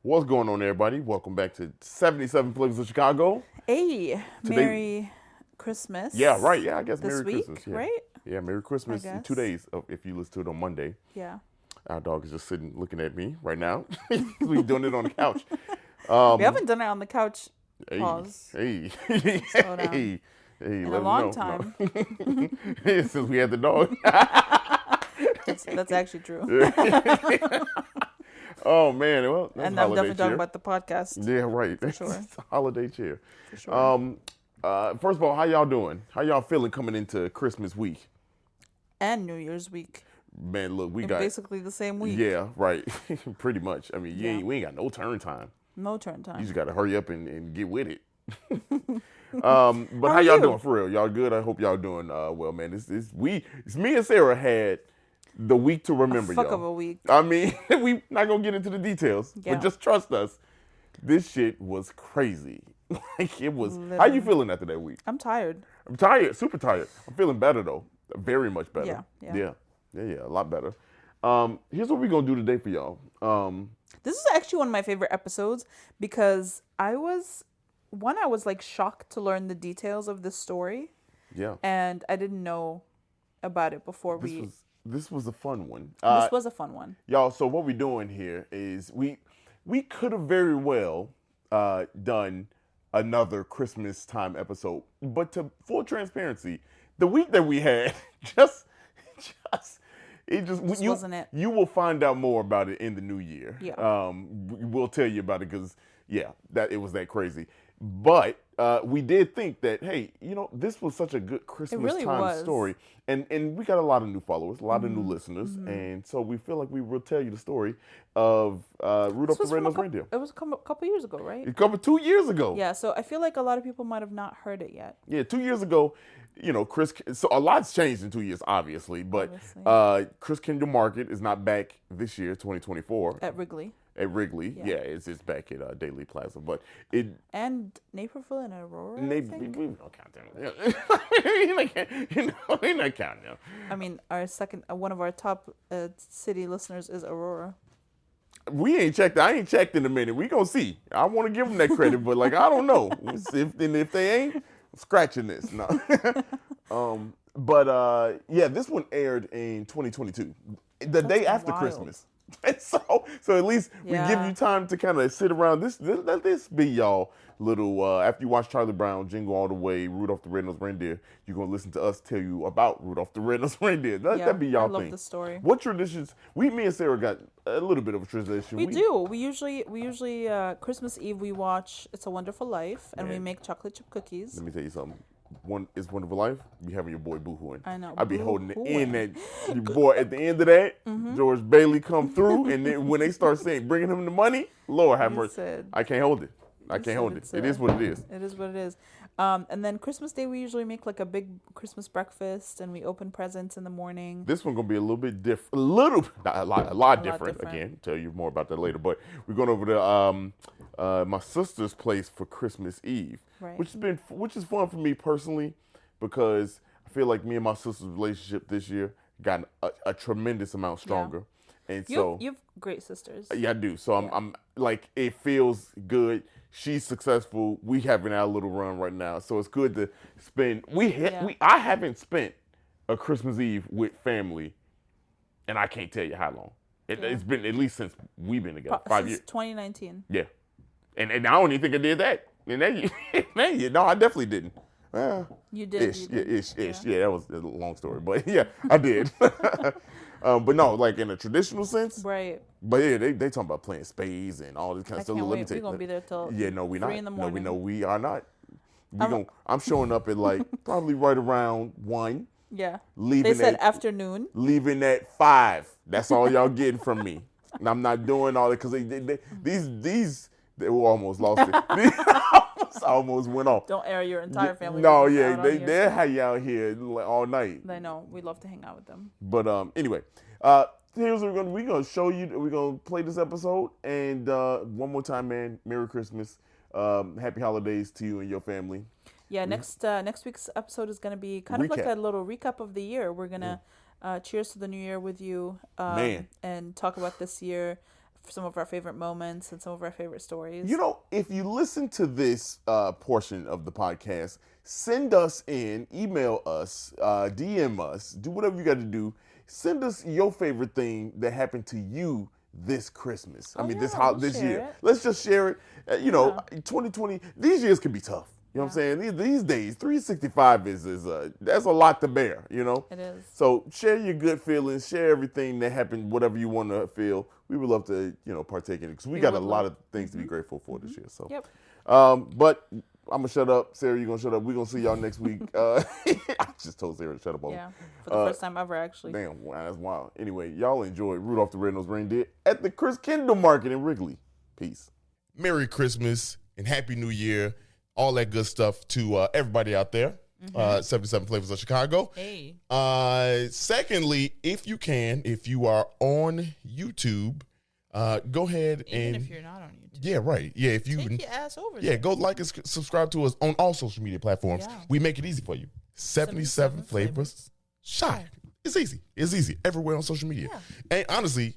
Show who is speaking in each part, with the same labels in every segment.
Speaker 1: What's going on, everybody? Welcome back to 77 Flavors of Chicago.
Speaker 2: Hey,
Speaker 1: Today-
Speaker 2: Merry Christmas.
Speaker 1: Yeah, right. Yeah, I guess
Speaker 2: this
Speaker 1: Merry
Speaker 2: week,
Speaker 1: Christmas. Yeah.
Speaker 2: right?
Speaker 1: Yeah, Merry Christmas in 2 days if you listen to it on Monday.
Speaker 2: Yeah.
Speaker 1: Our dog is just sitting looking at me right now. We're doing it on the couch.
Speaker 2: We haven't done it on the couch.
Speaker 1: Hey,
Speaker 2: Pause.
Speaker 1: hey,
Speaker 2: Slow down.
Speaker 1: hey,
Speaker 2: In
Speaker 1: let
Speaker 2: a
Speaker 1: him
Speaker 2: long
Speaker 1: know.
Speaker 2: time.
Speaker 1: No. Since we had the dog.
Speaker 2: That's actually true.
Speaker 1: Oh, man. Well, that's
Speaker 2: And I'm
Speaker 1: holiday
Speaker 2: definitely talking
Speaker 1: cheer.
Speaker 2: about the podcast.
Speaker 1: Yeah, right.
Speaker 2: For sure.
Speaker 1: It's a holiday cheer.
Speaker 2: For sure.
Speaker 1: First of all, how y'all doing? How y'all feeling coming into Christmas week?
Speaker 2: And New Year's week.
Speaker 1: Man, look, we
Speaker 2: In
Speaker 1: got
Speaker 2: basically the same week.
Speaker 1: Yeah, right. Pretty much. I mean,
Speaker 2: Yeah.
Speaker 1: we ain't got no turn time.
Speaker 2: No turn time.
Speaker 1: You just got to hurry up and get with it. But how y'all
Speaker 2: you?
Speaker 1: doing for real? Y'all good? I hope y'all doing well, man. It's me and Sarah had the week to remember,
Speaker 2: Fuck
Speaker 1: y'all.
Speaker 2: of a week.
Speaker 1: I mean, we not gonna get into the details,
Speaker 2: Yeah.
Speaker 1: but just trust us. This shit was crazy. Like it was. How
Speaker 2: Literally.
Speaker 1: you feeling after that week?
Speaker 2: I'm tired.
Speaker 1: I'm tired, super tired. I'm feeling better though, very much better.
Speaker 2: Yeah.
Speaker 1: Yeah, a lot better. Here's what we're gonna do today for y'all.
Speaker 2: This is actually one of my favorite episodes because I was like shocked to learn the details of this story.
Speaker 1: Yeah,
Speaker 2: And I didn't know about it before
Speaker 1: this was a fun one.
Speaker 2: This was a fun one.
Speaker 1: Y'all, so what we're doing here is we could have very well done another Christmas time episode, but to full transparency, the week that we had
Speaker 2: wasn't it.
Speaker 1: You will find out more about it in the new year.
Speaker 2: Yeah.
Speaker 1: We'll tell you about it because that it was that crazy. But we did think that, hey, this was such a good Christmas
Speaker 2: really
Speaker 1: time
Speaker 2: was.
Speaker 1: story. And we got a lot of new followers, a lot of new listeners. And so we feel like we will tell you the story of Rudolph the Red-Nosed Reindeer.
Speaker 2: It was a couple years ago, right?
Speaker 1: It covered 2 years ago.
Speaker 2: Yeah, so I feel like a lot of people might have not heard it yet.
Speaker 1: Yeah, 2 years ago, so a lot's changed in 2 years, obviously. But Chris Kindle Market is not back this year, 2024.
Speaker 2: At Wrigley.
Speaker 1: At Wrigley,
Speaker 2: Yeah.
Speaker 1: it's back at Daily Plaza, but
Speaker 2: And Naperville and Aurora, I
Speaker 1: we
Speaker 2: think.
Speaker 1: don't count them. We're not counting them.
Speaker 2: I mean, our second, one of our top city listeners is Aurora.
Speaker 1: We ain't checked. I ain't checked in a minute. We gonna see. I want to give them that credit, but I don't know. If they ain't, I'm scratching this. No. This one aired in 2022, the day after
Speaker 2: wild.
Speaker 1: Christmas. And so at least we give you time to kind of sit around. Let this be y'all little. After you watch Charlie Brown, Jingle All the Way, Rudolph the Red-Nosed Reindeer, you're gonna listen to us tell you about Rudolph the Red-Nosed Reindeer. Let that be y'all
Speaker 2: I
Speaker 1: thing.
Speaker 2: love the story.
Speaker 1: What traditions? Me and Sarah got a little bit of a tradition.
Speaker 2: We do. We usually Christmas Eve we watch It's a Wonderful Life and we
Speaker 1: Man.
Speaker 2: make chocolate chip cookies.
Speaker 1: Let me tell you something. It's Wonderful Life. Be having your boy boo-hooing.
Speaker 2: I know.
Speaker 1: I be holding it in
Speaker 2: Boo-hooing.
Speaker 1: that your boy at the end of that. George Bailey come through, and then when they start saying bringing him the money, Lord have
Speaker 2: You
Speaker 1: mercy.
Speaker 2: said-
Speaker 1: I can't hold it. I
Speaker 2: you
Speaker 1: can't
Speaker 2: said
Speaker 1: hold it.
Speaker 2: it's
Speaker 1: It is what it is.
Speaker 2: It is what it is. And then Christmas Day we usually make like a big Christmas breakfast and we open presents in the morning.
Speaker 1: This one gonna be a little bit different. A lot different.
Speaker 2: different.
Speaker 1: Again, tell you more about that later. But we're going over to my sister's place for Christmas Eve,
Speaker 2: Right.
Speaker 1: which is fun for me personally because I feel like me and my sister's relationship this year got a tremendous amount stronger, and so
Speaker 2: You have great sisters.
Speaker 1: yeah, I do. So I'm like it feels good. She's successful. We having our little run right now, so it's good to spend. I haven't spent a Christmas Eve with family, and I can't tell you how long. It's been at least since we've been together. 5
Speaker 2: Since
Speaker 1: years.
Speaker 2: 2019.
Speaker 1: Yeah, and I don't even think I did that. And that no, I definitely didn't.
Speaker 2: You did.
Speaker 1: Ish,
Speaker 2: you
Speaker 1: yeah,
Speaker 2: did.
Speaker 1: ish. Yeah, that was a long story, but yeah, I did. But no, like in a traditional sense.
Speaker 2: Right.
Speaker 1: But yeah, they talking about playing spades and all this kind of stuff.
Speaker 2: Can't
Speaker 1: Let me
Speaker 2: wait.
Speaker 1: tell
Speaker 2: We're
Speaker 1: you-
Speaker 2: gonna be there till
Speaker 1: Yeah, no, we
Speaker 2: 3
Speaker 1: not.
Speaker 2: in the
Speaker 1: No,
Speaker 2: morning.
Speaker 1: we are not. I'm showing up at like probably right around 1.
Speaker 2: Yeah.
Speaker 1: Leaving
Speaker 2: They said
Speaker 1: at
Speaker 2: afternoon.
Speaker 1: leaving at 5. That's all y'all getting from me. And I'm not doing all that because they almost lost it. These almost went off.
Speaker 2: Don't air your entire family.
Speaker 1: No,
Speaker 2: business
Speaker 1: yeah,
Speaker 2: out on
Speaker 1: they
Speaker 2: here.
Speaker 1: they'll have you out here like, all night.
Speaker 2: I know. We love to hang out with them.
Speaker 1: But anyway, here's what we're gonna show you. We're gonna play this episode, and one more time, man. Merry Christmas, Happy Holidays to you and your family.
Speaker 2: Yeah, next week's episode is gonna be kind of like
Speaker 1: Recap.
Speaker 2: a little recap of the year. We're gonna cheers to the new year with you,
Speaker 1: Man.
Speaker 2: and talk about this year. some of our favorite moments and some of our favorite stories.
Speaker 1: You know, if you listen to this portion of the podcast, send us email us, DM us, do whatever you got to do. Send us your favorite thing that happened to you this Christmas. This year. Let's just share it. 2020, these years can be tough. You know what I'm saying? These days, 365 that's a lot to bear, you know?
Speaker 2: It is.
Speaker 1: So share your good feelings, share everything that happened, whatever you want to feel. We would love to, partake in it because we got a lot of things to be grateful for this year. So, but I'm gonna shut up. Sarah, you gonna shut up. We're gonna see y'all next week. I just told Sarah to shut up.
Speaker 2: Yeah, for the first time ever, actually.
Speaker 1: Damn, wow, that's wild. Anyway, y'all enjoy Rudolph the Red-Nosed Reindeer at the Chris Kendall Market in Wrigley. Peace. Merry Christmas and Happy New Year. All that good stuff to everybody out there. 77 Flavors of Chicago.
Speaker 2: Hey.
Speaker 1: Secondly, if you are on YouTube, go ahead
Speaker 2: Even if you're not on YouTube.
Speaker 1: Yeah, right. Yeah, if you
Speaker 2: take your ass over there.
Speaker 1: Yeah, go like and subscribe to us on all social media platforms. Yeah. We make it easy for you. 77 Flavors Shy. It's easy. It's easy everywhere on social media. Yeah. And honestly,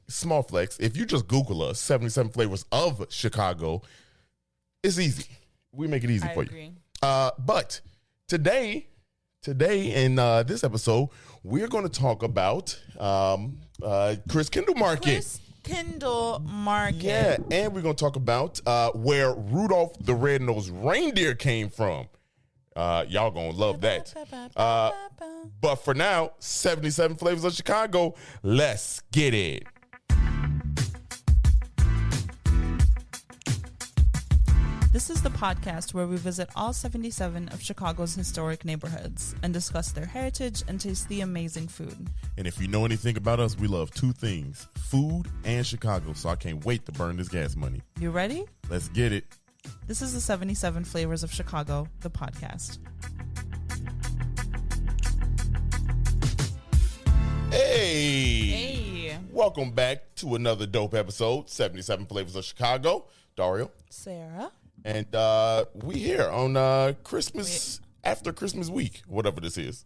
Speaker 1: small flex, if you just Google us, 77 Flavors of Chicago, it's easy. We make it easy for you. But today in this episode, we're going to talk about Chris Kendall Market.
Speaker 2: Kendall Market.
Speaker 1: Yeah, and we're going to talk about where Rudolph the Red-Nosed Reindeer came from. Y'all going to love that. But for now, 77 Flavors of Chicago, let's get it.
Speaker 2: This is the podcast where we visit all 77 of Chicago's historic neighborhoods and discuss their heritage and taste the amazing food.
Speaker 1: And if you know anything about us, we love two things, food and Chicago, so I can't wait to burn this gas money.
Speaker 2: You ready?
Speaker 1: Let's get it.
Speaker 2: This is the 77 Flavors of Chicago, the podcast.
Speaker 1: Hey! Welcome back to another dope episode, 77 Flavors of Chicago. Dario.
Speaker 2: Sarah.
Speaker 1: And we here on Christmas, after Christmas week, whatever this is.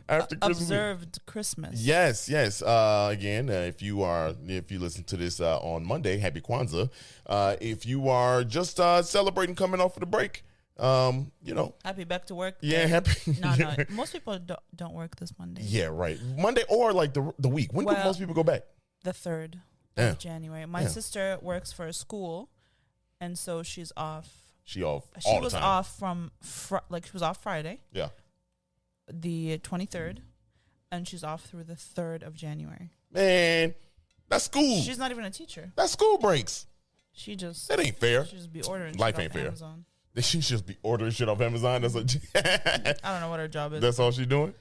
Speaker 1: After Christmas
Speaker 2: Observed week. Christmas.
Speaker 1: Yes. Again, if you listen to this on Monday, happy Kwanzaa. If you are just celebrating coming off of the break,
Speaker 2: happy back to work.
Speaker 1: Yeah, happy.
Speaker 2: No. Most people don't work this Monday.
Speaker 1: Yeah, right. Monday or like the week. When do most people go back?
Speaker 2: The 3rd of January. My sister works for a school, and so she's off.
Speaker 1: She was
Speaker 2: off from she was off Friday.
Speaker 1: Yeah.
Speaker 2: The 23rd, and she's off through the 3rd of January.
Speaker 1: Man, that's school.
Speaker 2: She's not even a teacher.
Speaker 1: That's school breaks.
Speaker 2: That
Speaker 1: ain't fair.
Speaker 2: She just be ordering
Speaker 1: Life
Speaker 2: shit
Speaker 1: ain't
Speaker 2: off
Speaker 1: fair.
Speaker 2: Amazon.
Speaker 1: She just be ordering shit off Amazon. That's
Speaker 2: I don't know what her job is.
Speaker 1: That's all she's doing?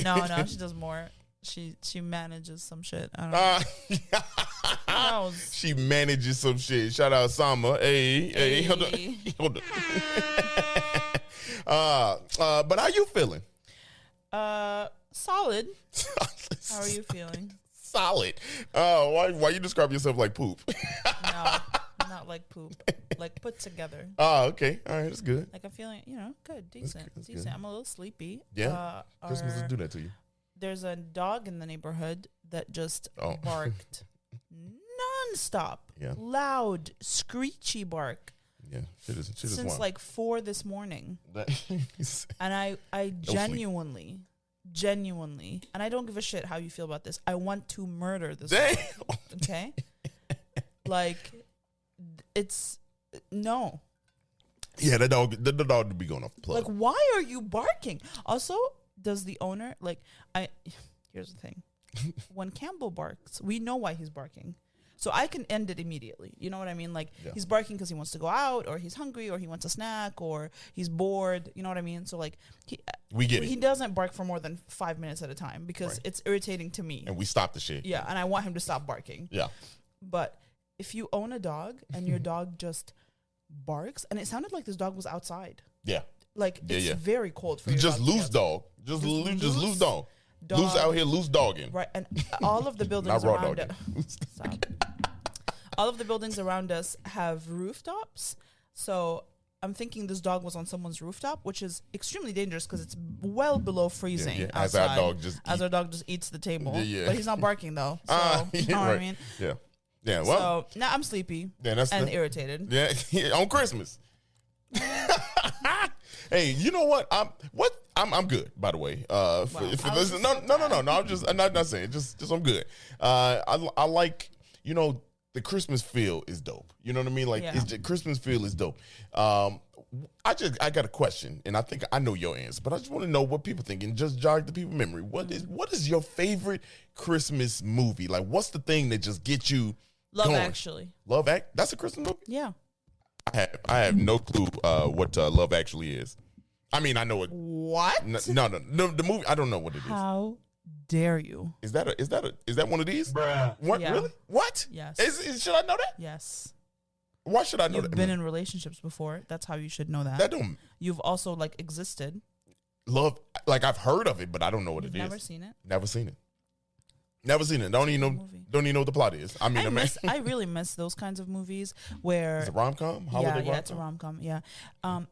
Speaker 2: No, she does more. She manages some shit. I don't know.
Speaker 1: She manages some shit. Shout out Sama. Hey. Hold on. But how you feeling?
Speaker 2: Solid. How are you feeling?
Speaker 1: Solid. Why you describe yourself like poop?
Speaker 2: No, not like poop. Like put together.
Speaker 1: Oh, okay. All right, that's good.
Speaker 2: Like I'm feeling, good, decent.
Speaker 1: That's
Speaker 2: decent.
Speaker 1: good.
Speaker 2: I'm a little sleepy.
Speaker 1: Yeah. Christmas will do that to you.
Speaker 2: There's a dog in the neighborhood that just barked nonstop.
Speaker 1: Yeah.
Speaker 2: Loud, screechy bark.
Speaker 1: Yeah. Shit is
Speaker 2: since
Speaker 1: wild.
Speaker 2: like 4 this morning. And I genuinely, and I don't give a shit how you feel about this, I want to murder this dog. Okay? Like, it's no.
Speaker 1: Yeah, the dog would be going off the plug.
Speaker 2: Like, why are you barking? Also, does the owner here's the thing. When Campbell barks, we know why he's barking. So I can end it immediately. You know what I mean? Like, he's barking because he wants to go out, or he's hungry, or he wants a snack, or he's bored. You know what I mean? So, like, he doesn't bark for more than 5 minutes at a time because it's irritating to me.
Speaker 1: And we stop the shit.
Speaker 2: Yeah, and I want him to stop barking.
Speaker 1: Yeah.
Speaker 2: But if you own a dog and your dog just barks, and it sounded like this dog was outside.
Speaker 1: Yeah.
Speaker 2: Like, it's very cold for you.
Speaker 1: Just loose dog. Just loose dog. Loose out here, loose dogging.
Speaker 2: Right, and all of the buildings around us. All of the buildings around us have rooftops. So I'm thinking this dog was on someone's rooftop, which is extremely dangerous because it's well below freezing
Speaker 1: As
Speaker 2: outside.
Speaker 1: our dog just
Speaker 2: eats the table.
Speaker 1: Yeah.
Speaker 2: But he's not barking though. So you know what I mean?
Speaker 1: Yeah. Yeah. Well,
Speaker 2: so now I'm sleepy irritated.
Speaker 1: Yeah. On Christmas. Hey, you know what? I'm good, by the way. For this, no. I'm not saying. Just I'm good. I like, the Christmas feel is dope. You know what I mean? Like Christmas feel is dope. I got a question, and I think I know your answer, but I just want to know what people think and just jog the people's memory. What is your favorite Christmas movie? Like, what's the thing that just gets you
Speaker 2: Love
Speaker 1: going?
Speaker 2: Actually.
Speaker 1: Love Act? That's a Christmas movie?
Speaker 2: Yeah.
Speaker 1: I have no clue what Love Actually is. I mean, I know it.
Speaker 2: What?
Speaker 1: No. The movie, I don't know what it is.
Speaker 2: How dare you?
Speaker 1: Is that one of these?
Speaker 3: Bruh.
Speaker 1: What?
Speaker 2: Yeah.
Speaker 1: Really? What?
Speaker 2: Yes.
Speaker 1: Should I know that?
Speaker 2: Yes.
Speaker 1: Why should I know
Speaker 2: You've
Speaker 1: that?
Speaker 2: been in relationships before. That's how you should know that.
Speaker 1: That don't
Speaker 2: You've also existed.
Speaker 1: love. Like, I've heard of it, but I don't know what
Speaker 2: You've
Speaker 1: it is.
Speaker 2: never seen it.
Speaker 1: Never seen it. Never seen it. Don't even know what the plot is. I mean,
Speaker 2: I really miss those kinds of movies where
Speaker 1: it's a rom-com. Holiday rom-com?
Speaker 2: it's a rom-com. Yeah.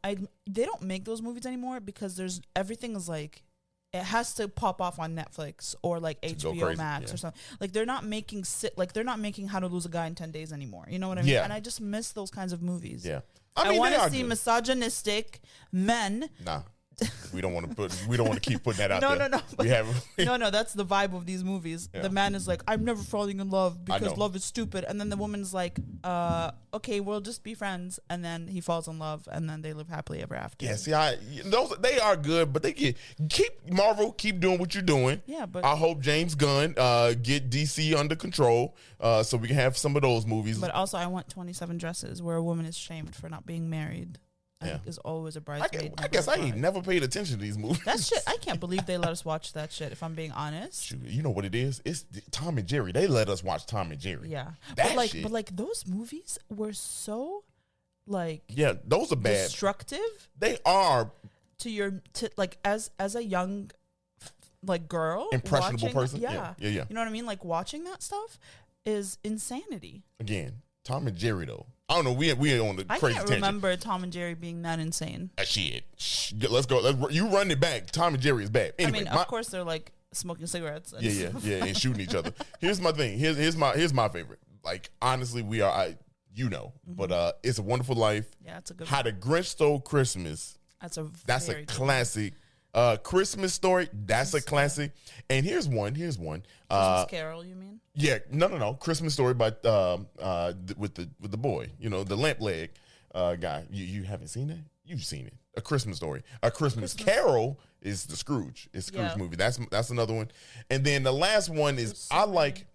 Speaker 2: They don't make those movies anymore because everything is like, it has to pop off on Netflix or like HBO Max or something. Like they're not making How to Lose a Guy in 10 Days anymore. You know what I mean?
Speaker 1: Yeah.
Speaker 2: And I just miss those kinds of movies.
Speaker 1: Yeah.
Speaker 2: I want to see misogynistic men.
Speaker 1: Nah. We don't want to keep putting that out there.
Speaker 2: No.
Speaker 1: We have
Speaker 2: No, that's the vibe of these movies.
Speaker 1: Yeah.
Speaker 2: The man is like, I'm never falling in love because
Speaker 1: know.
Speaker 2: love is stupid. And then the woman's like, okay, we'll just be friends. And then he falls in love and then they live happily ever after.
Speaker 1: Yeah, see, they are good, but they keep doing what you're doing.
Speaker 2: Yeah, but
Speaker 1: I hope James Gunn get DC under control so we can have some of those movies.
Speaker 2: But also, I want 27 Dresses, where a woman is shamed for not being married.
Speaker 1: Yeah.
Speaker 2: Is always a bridesmaid.
Speaker 1: I guess I ain't never paid attention to these movies.
Speaker 2: That shit, I can't believe they let us watch that shit, if I'm being honest.
Speaker 1: Shoot, you know what it is? It's Tom and Jerry. They let us watch Tom and Jerry.
Speaker 2: Yeah.
Speaker 1: That
Speaker 2: but
Speaker 1: shit.
Speaker 2: those movies were so
Speaker 1: yeah, those are bad.
Speaker 2: Destructive.
Speaker 1: They are
Speaker 2: As a young girl,
Speaker 1: impressionable person.
Speaker 2: Yeah.
Speaker 1: Yeah.
Speaker 2: You know what I mean? Like watching that stuff is insanity.
Speaker 1: Again, Tom and Jerry though. I don't know. We on the crazy tangent. I
Speaker 2: can't remember Tom and Jerry being that insane.
Speaker 1: Shit. Let's go. You run it back. Tom and Jerry is bad. Anyway,
Speaker 2: I mean, of course they're like smoking cigarettes. And
Speaker 1: yeah, and shooting each other. Here's my thing. Here's my favorite. Like honestly, we are. But It's a Wonderful Life.
Speaker 2: Yeah, it's a good.
Speaker 1: How the Grinch Stole Christmas.
Speaker 2: That's
Speaker 1: a classic. Christmas Story. That's a classic. And here's one.
Speaker 2: Christmas Carol, you mean?
Speaker 1: Yeah, no. Christmas Story by with the boy, the lamp leg guy. You haven't seen that? You've seen it. A Christmas Story. A Christmas Carol is the Scrooge. It's Scrooge movie. That's another one. And then the last one is I like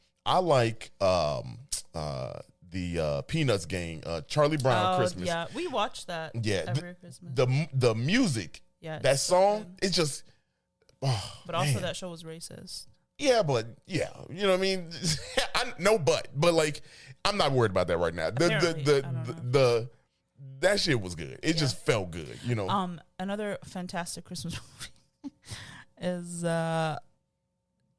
Speaker 1: the Peanuts gang, Charlie Brown Christmas.
Speaker 2: Yeah, we watch that.
Speaker 1: Yeah,
Speaker 2: every Christmas.
Speaker 1: The music.
Speaker 2: Yeah,
Speaker 1: that song. So it's just. Oh,
Speaker 2: but also that show was racist.
Speaker 1: Yeah, but you know what I mean. But like, I'm not worried about that right now. The that shit was good. It just felt good,
Speaker 2: Another fantastic Christmas movie is I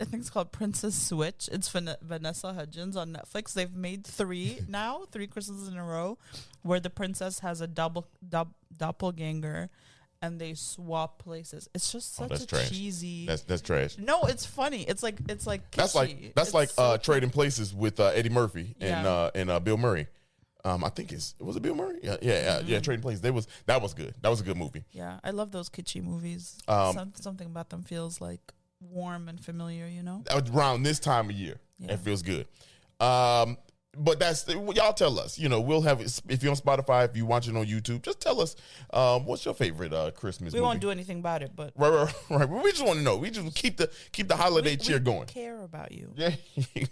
Speaker 2: think it's called Princess Switch. It's Vanessa Hudgens on Netflix. They've made 3 Christmases in a row, where the princess has a doppelganger. And they swap places. It's just such a
Speaker 1: trash.
Speaker 2: Cheesy.
Speaker 1: That's trash.
Speaker 2: No, it's funny. It's like kitschy.
Speaker 1: That's like Trading Places with Eddie Murphy and Bill Murray. I think was it Bill Murray? Yeah. Trading Places. That was good. That was a good movie.
Speaker 2: Yeah, I love those kitschy movies. Something about them feels like warm and familiar.
Speaker 1: Around this time of year, it feels good. But that's y'all tell us. We'll have it if you're on Spotify, if you're watching on YouTube. Just tell us what's your favorite Christmas movie.
Speaker 2: We won't do anything about it, but
Speaker 1: right. We just want to know. We just keep the holiday cheer going.
Speaker 2: Care about you,
Speaker 1: yeah,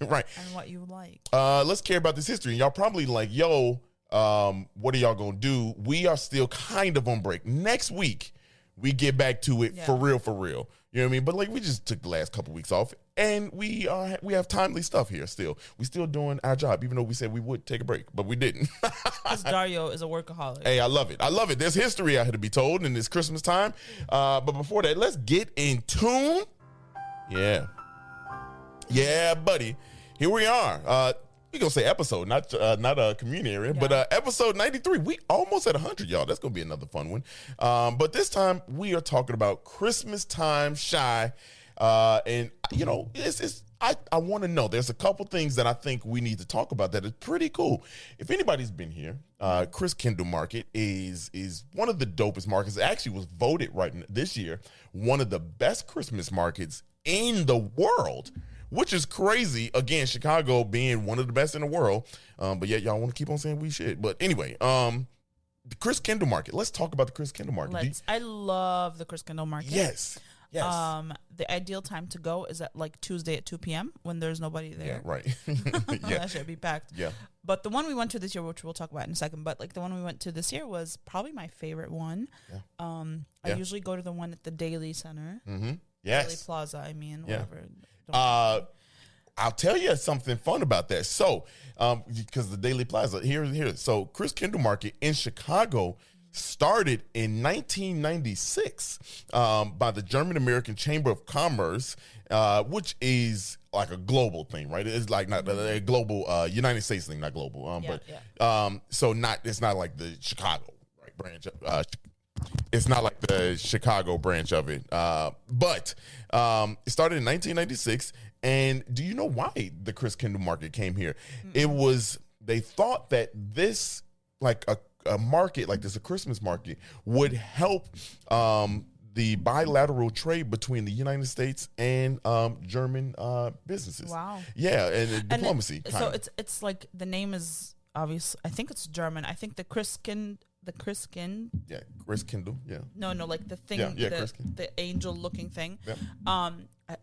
Speaker 1: right,
Speaker 2: and what you like.
Speaker 1: Let's care about this history. Y'all probably like, what are y'all gonna do? We are still kind of on break. Next week we get back to it for real. You know what I mean? But like, we just took the last couple weeks off, and we have timely stuff here. We still doing our job, even though we said we would take a break, but we didn't.
Speaker 2: Because Dario is a workaholic.
Speaker 1: Hey, I love it. There's history out here to be told, and it's Christmas time. But before that, let's get in tune. Yeah, buddy. Here we are.
Speaker 3: we gonna say episode, not a community area, but episode 93. We almost at 100, y'all. That's gonna be another fun one. But this time we are talking about Christmas time shy, and you know, I want to know. There's a couple things that I think we need to talk about that is pretty cool. If anybody's been here, Christkindl Market is one of the dopest markets. It actually was voted this year one of the best Christmas markets in the world, which is crazy. Again, Chicago being one of the best in the world, but yet y'all want to keep on saying we should. But anyway, the Christkindl Market. Let's talk about the Christkindl Market.
Speaker 2: I love the Christkindl Market.
Speaker 3: Yes. Yes.
Speaker 2: The ideal time to go is at like Tuesday at 2 p.m. when there's nobody there.
Speaker 3: Yeah, right.
Speaker 2: Yeah. That should be packed.
Speaker 3: Yeah.
Speaker 2: But the one we went to this year, which we'll talk about in a second, but like the one we went to this year was probably my favorite one. Yeah. I usually go to the one at the Daily Center.
Speaker 3: Mm-hmm. Yes.
Speaker 2: Daily Plaza, whatever.
Speaker 3: I'll tell you something fun about that. So, because the Daily Plaza, here. So, Christkindl Market in Chicago started in 1996 by the German American Chamber of Commerce, which is like a global thing, right? It's like not a global United States thing, not global. So it's not like the Chicago branch. It's not like the Chicago branch of it, but it started in 1996. And do you know why the Christkindl Market came here? Mm-hmm. They thought that this, like a market like this, a Christmas market, would help the bilateral trade between the United States and German businesses.
Speaker 2: Wow.
Speaker 3: Yeah, and diplomacy.
Speaker 2: So it's like the name is obvious. I think it's German. I think the Christkind.
Speaker 3: Yeah, Christkindl. Yeah.
Speaker 2: No, like the thing, the angel-looking thing. Yeah.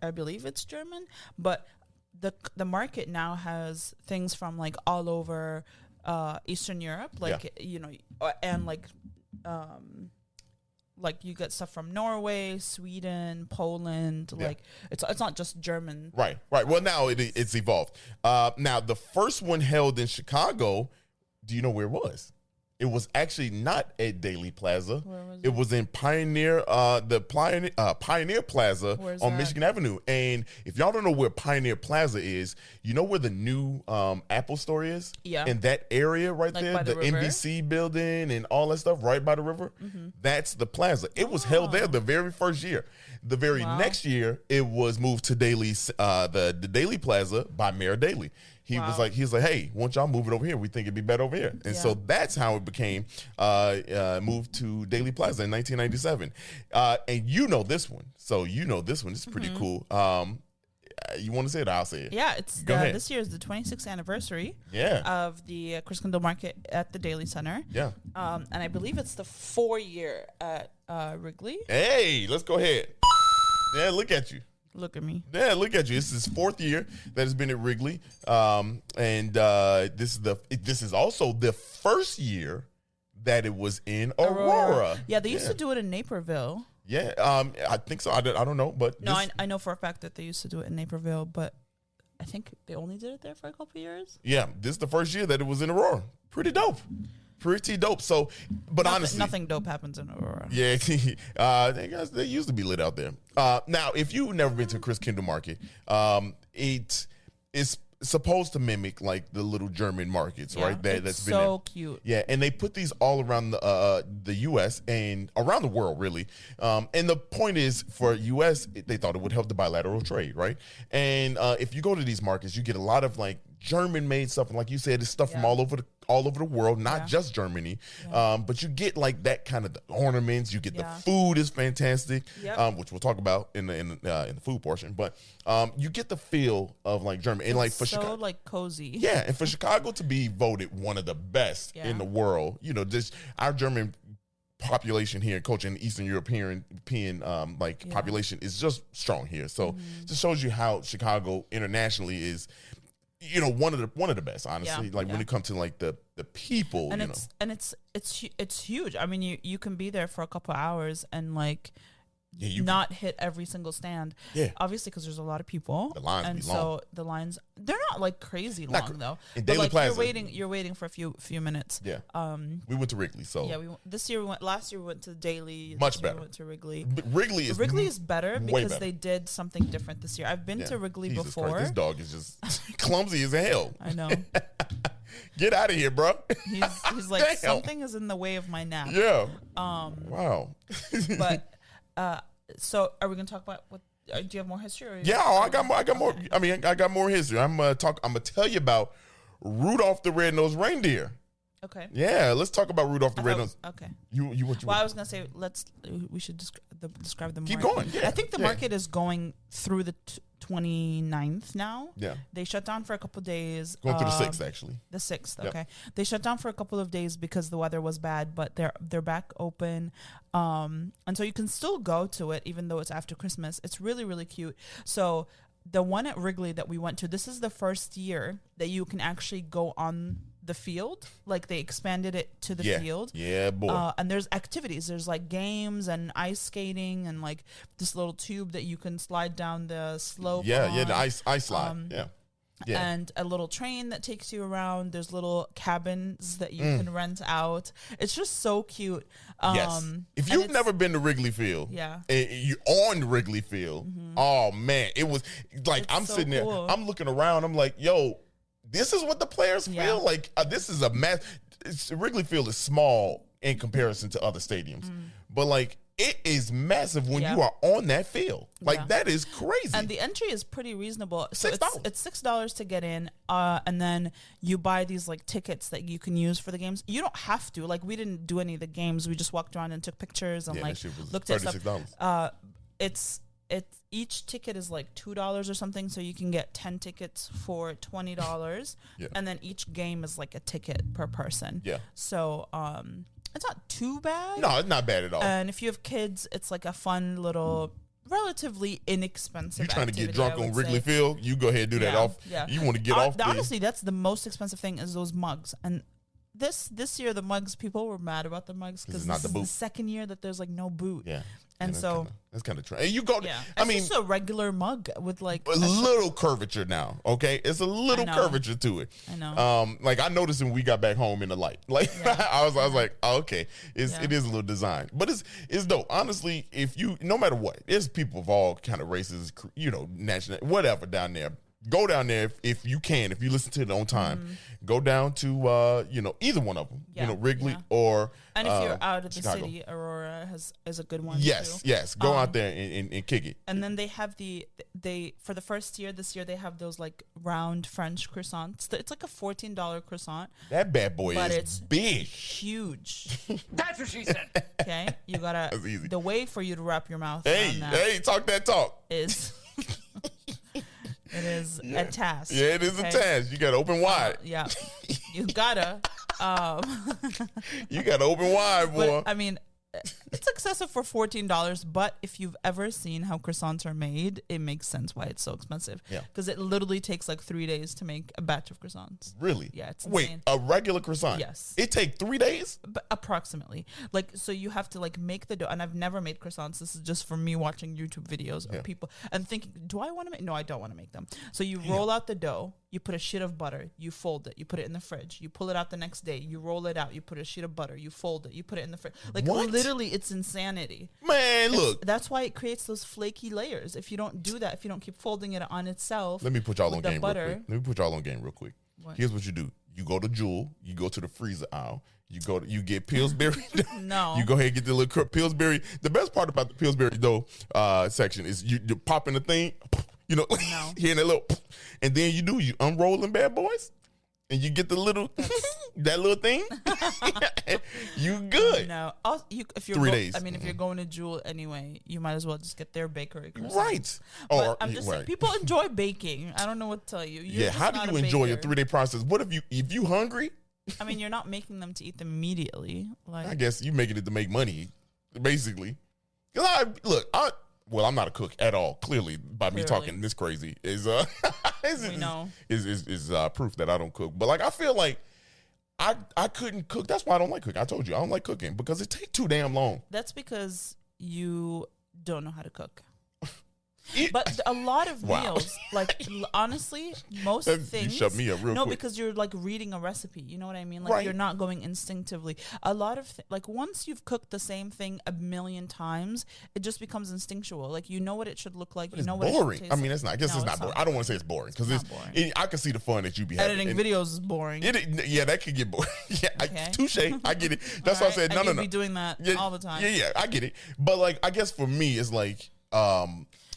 Speaker 2: I believe it's German, but the market now has things from like all over Eastern Europe, like and like you get stuff from Norway, Sweden, Poland. Yeah. Like it's not just German.
Speaker 3: Right. Well, now it's evolved. Now the first one held in Chicago. Do you know where it was? It was actually not at Daily Plaza.
Speaker 2: Where was it?
Speaker 3: It was in Pioneer Plaza on Michigan Avenue. And if y'all don't know where Pioneer Plaza is, you know where the new Apple store is?
Speaker 2: Yeah.
Speaker 3: In that area right
Speaker 2: like
Speaker 3: there, the NBC building and all that stuff right by the river. Mm-hmm. That's the plaza. It was held there the very first year. The very next year, it was moved to the Daily Plaza by Mayor Daley. He was like, hey, won't y'all move it over here? We think it'd be better over here. And so that's how it became moved to Daily Plaza in 1997. And you know this one. So you know this one. It's pretty cool. You want to say it? I'll say it.
Speaker 2: Yeah, this year is the 26th anniversary of the Christkindl Market at the Daily Center. Yeah. And I believe it's the 4-year at Wrigley.
Speaker 3: Hey, let's go ahead. Yeah, look at you.
Speaker 2: Look at me.
Speaker 3: Yeah, look at you. This is 4th year that has been at Wrigley, and this is also the first year that it was in Aurora.
Speaker 2: Yeah, they used to do it in Naperville.
Speaker 3: Yeah, I think so. I don't know, but
Speaker 2: no, I know for a fact that they used to do it in Naperville, but I think they only did it there for a couple of years.
Speaker 3: Yeah, this is the first year that it was in Aurora. Pretty dope. Pretty dope. So, but honestly,
Speaker 2: nothing dope happens in Aurora.
Speaker 3: Yeah, they used to be lit out there. Now, if you've never been to Christkindl Market, it is supposed to mimic like the little German markets, right?
Speaker 2: That's been so cute.
Speaker 3: Yeah, and they put these all around the U.S. and around the world, really. And the point is, for U.S., they thought it would help the bilateral trade, right? And if you go to these markets, you get a lot of like German-made stuff, and like you said, it's stuff from all over the world, not just Germany. But you get like that kind of the ornaments. You get the food is fantastic, which we'll talk about in the food portion. But you get the feel of like Germany, and like for Chicago,
Speaker 2: like cozy.
Speaker 3: Yeah, and for Chicago to be voted one of the best in the world, just our German population here and culture in Eastern European population is just strong here. So it just shows you how Chicago internationally is. One of the best, honestly. When it comes to like the people,
Speaker 2: and it's huge. I mean, you can be there for a couple of hours and like not hit every single stand.
Speaker 3: Yeah.
Speaker 2: Obviously, because there's a lot of people.
Speaker 3: The lines
Speaker 2: and
Speaker 3: be
Speaker 2: so
Speaker 3: long.
Speaker 2: the lines, they're not like crazy
Speaker 3: Not
Speaker 2: long though.
Speaker 3: in
Speaker 2: But
Speaker 3: Daily
Speaker 2: like
Speaker 3: Plaza,
Speaker 2: you're waiting for a few minutes.
Speaker 3: Yeah. We went to Wrigley, so
Speaker 2: Yeah, this year we went. Last year we went to Daily.
Speaker 3: Much
Speaker 2: this year
Speaker 3: better.
Speaker 2: We went to Wrigley.
Speaker 3: Wrigley is
Speaker 2: better
Speaker 3: way
Speaker 2: because
Speaker 3: better.
Speaker 2: they did something different this year. I've been to Wrigley
Speaker 3: Jesus
Speaker 2: before.
Speaker 3: Christ, this dog is just clumsy as hell.
Speaker 2: I know.
Speaker 3: Get out of here, bro.
Speaker 2: He's like,
Speaker 3: Damn.
Speaker 2: something is in the way of my nap.
Speaker 3: Yeah. Wow.
Speaker 2: But so are we gonna talk about what? Do you have more history? Or
Speaker 3: Yeah, I got more. I got more. I mean, I got more history. I'm gonna tell you about Rudolph the Red-Nosed Reindeer.
Speaker 2: Okay.
Speaker 3: Yeah, let's talk about Rudolph the Red-Nosed.
Speaker 2: Okay.
Speaker 3: What
Speaker 2: I was gonna say we should describe the market.
Speaker 3: Keep going. Yeah.
Speaker 2: I think the market is going through the 29th now.
Speaker 3: Yeah.
Speaker 2: They shut down for a couple of days.
Speaker 3: Going to the 6th actually.
Speaker 2: The 6th,
Speaker 3: Yep.
Speaker 2: okay. They shut down for a couple of days because the weather was bad, but they're back open. And so you can still go to it even though it's after Christmas. It's really, really cute. So the one at Wrigley that we went to, this is the first year that you can actually go on the field. Like they expanded it to the field.
Speaker 3: Yeah, boy.
Speaker 2: And there's activities. There's like games and ice skating and like this little tube that you can slide down the slope.
Speaker 3: Yeah, the ice slide. Yeah.
Speaker 2: And a little train that takes you around. There's little cabins that you can rent out. It's just so cute.
Speaker 3: Yes. If you've never been to Wrigley Field,
Speaker 2: Yeah.
Speaker 3: and you're on Wrigley Field, oh man, it was like I'm
Speaker 2: so
Speaker 3: sitting there,
Speaker 2: cool.
Speaker 3: I'm looking around, I'm like, yo, this is what the players
Speaker 2: Yeah.
Speaker 3: feel like. This is a mess. Wrigley Field is small in comparison to other stadiums, but like it is massive when
Speaker 2: Yeah.
Speaker 3: you are on that field. Like
Speaker 2: Yeah.
Speaker 3: that is crazy.
Speaker 2: And the entry is pretty reasonable. So
Speaker 3: $6.
Speaker 2: it's $6 to get in, and then you buy these like tickets that you can use for the games. You don't have to. Like we didn't do any of the games. We just walked around and took pictures and
Speaker 3: Yeah,
Speaker 2: like
Speaker 3: that shit was
Speaker 2: looked at stuff.
Speaker 3: $36.
Speaker 2: It's each ticket is like $2 or something, so you can get 10 tickets for $20,
Speaker 3: Yeah.
Speaker 2: and then each game is like a ticket per person.
Speaker 3: Yeah.
Speaker 2: So it's not too bad.
Speaker 3: No, it's not bad at all.
Speaker 2: And if you have kids, it's like a fun little, relatively inexpensive.
Speaker 3: You're trying to get
Speaker 2: activity,
Speaker 3: drunk
Speaker 2: I
Speaker 3: on
Speaker 2: would
Speaker 3: Wrigley
Speaker 2: say.
Speaker 3: Field, you go ahead and do that off.
Speaker 2: Yeah.
Speaker 3: You want to get off.
Speaker 2: Honestly, that's the most expensive thing is those mugs. And this year, the mugs, people were mad about the mugs because
Speaker 3: it's not
Speaker 2: this
Speaker 3: the
Speaker 2: is
Speaker 3: boot.
Speaker 2: the second year that there's like no boot.
Speaker 3: Yeah.
Speaker 2: And
Speaker 3: that's
Speaker 2: so
Speaker 3: that's kind of true. And you go.
Speaker 2: yeah,
Speaker 3: I
Speaker 2: it's
Speaker 3: mean,
Speaker 2: just a regular mug with like
Speaker 3: a little curvature now. Okay, it's a little
Speaker 2: know.
Speaker 3: curvature to it.
Speaker 2: I know.
Speaker 3: Like I noticed when we got back home in the light. Like
Speaker 2: Yeah.
Speaker 3: I was like, oh, okay, it
Speaker 2: Yeah.
Speaker 3: is a little design, but it's dope. Honestly, if you no matter what, there's people of all kind of races, national, whatever down there. Go down there if you can. If you listen to it on time, go down to either one of them.
Speaker 2: Yeah,
Speaker 3: Wrigley
Speaker 2: yeah.
Speaker 3: or
Speaker 2: And if you're out of
Speaker 3: Chicago.
Speaker 2: the city, Aurora is a good one.
Speaker 3: Yes,
Speaker 2: too.
Speaker 3: yes. Go out there and kick it.
Speaker 2: And then they have they for the first year this year they have those like round French croissants. It's like a $14 croissant.
Speaker 3: That bad boy
Speaker 2: But
Speaker 3: is
Speaker 2: it's
Speaker 3: big.
Speaker 2: Huge.
Speaker 4: That's what she said.
Speaker 2: Okay, you gotta.
Speaker 3: That's easy.
Speaker 2: The way for you to wrap your mouth
Speaker 3: Hey,
Speaker 2: around that
Speaker 3: hey, talk that talk.
Speaker 2: is it is a task.
Speaker 3: Yeah, it is
Speaker 2: okay?
Speaker 3: a task. You got to open wide.
Speaker 2: Yeah, you gotta.
Speaker 3: You got to open wide, boy.
Speaker 2: But I mean, it's excessive for $14. But if you've ever seen how croissants are made, it makes sense why it's so expensive.
Speaker 3: Yeah.
Speaker 2: because it literally takes like 3 days to make a batch of croissants.
Speaker 3: Really?
Speaker 2: Yeah, it's
Speaker 3: Wait,
Speaker 2: insane.
Speaker 3: a regular croissant?
Speaker 2: Yes.
Speaker 3: It take 3 days?
Speaker 2: But approximately, like, so you have to like make the dough, and I've never made croissants. This is just from me watching YouTube videos of people and thinking, do I want to make? No, I don't want to make them. So you roll out the dough, you put a sheet of butter, you fold it, you put it in the fridge, you pull it out the next day, you roll it out, you put a sheet of butter, you fold it, you put it in the fridge. Like
Speaker 3: What?
Speaker 2: literally, it's insanity.
Speaker 3: Man, look.
Speaker 2: That's why it creates those flaky layers. If you don't do that, if you don't keep folding it on itself,
Speaker 3: Let me put y'all
Speaker 2: with
Speaker 3: on
Speaker 2: the
Speaker 3: game
Speaker 2: butter.
Speaker 3: real quick. Let me put y'all on game real quick.
Speaker 2: What?
Speaker 3: Here's what you do. You go to Jewel. You go to the freezer aisle. You get Pillsbury.
Speaker 2: No.
Speaker 3: You go ahead and get the little Pillsbury. The best part about the Pillsbury dough section is you pop in the thing,
Speaker 2: No.
Speaker 3: hearing that little, and then you unroll them bad boys, and you get the little that little thing. You good.
Speaker 2: No, also, if you're
Speaker 3: 3 days.
Speaker 2: I mean, if you're going to Jewel anyway, you might as well just get their bakery croissants.
Speaker 3: Right.
Speaker 2: But
Speaker 3: Or
Speaker 2: I'm just saying, people enjoy baking. I don't know what to tell you. You're
Speaker 3: yeah.
Speaker 2: just
Speaker 3: How do
Speaker 2: not
Speaker 3: you
Speaker 2: a
Speaker 3: enjoy your
Speaker 2: baker.
Speaker 3: 3 day process? What if you hungry?
Speaker 2: I mean, you're not making them to eat them immediately. Like,
Speaker 3: I guess you making it to make money, basically. I'm not a cook at all. Clearly, by me
Speaker 2: Clearly.
Speaker 3: talking this crazy is
Speaker 2: We know.
Speaker 3: is proof that I don't cook. But like, I feel like I couldn't cook. That's why I don't like cooking. I told you I don't like cooking because it takes too damn long.
Speaker 2: that's because you don't know how to cook. But a lot of meals, like honestly, most things.
Speaker 3: You shut me up real quick.
Speaker 2: No, because you're like reading a recipe. You know what I mean? Like you're not going instinctively. A lot of like once you've cooked the same thing a million times, it just becomes instinctual. Like you know what it should look like.
Speaker 3: But
Speaker 2: you know
Speaker 3: what
Speaker 2: boring.
Speaker 3: It should taste like. I mean, it's not. I guess it's not boring. I don't want to say it's boring because I can see the fun that you be having.
Speaker 2: Editing videos is boring.
Speaker 3: Yeah, that could get boring. Yeah,
Speaker 2: okay.
Speaker 3: Touche. I get it. That's why I said no.
Speaker 2: Be doing that all the time.
Speaker 3: Yeah, I get it. But like, I guess for me, it's like.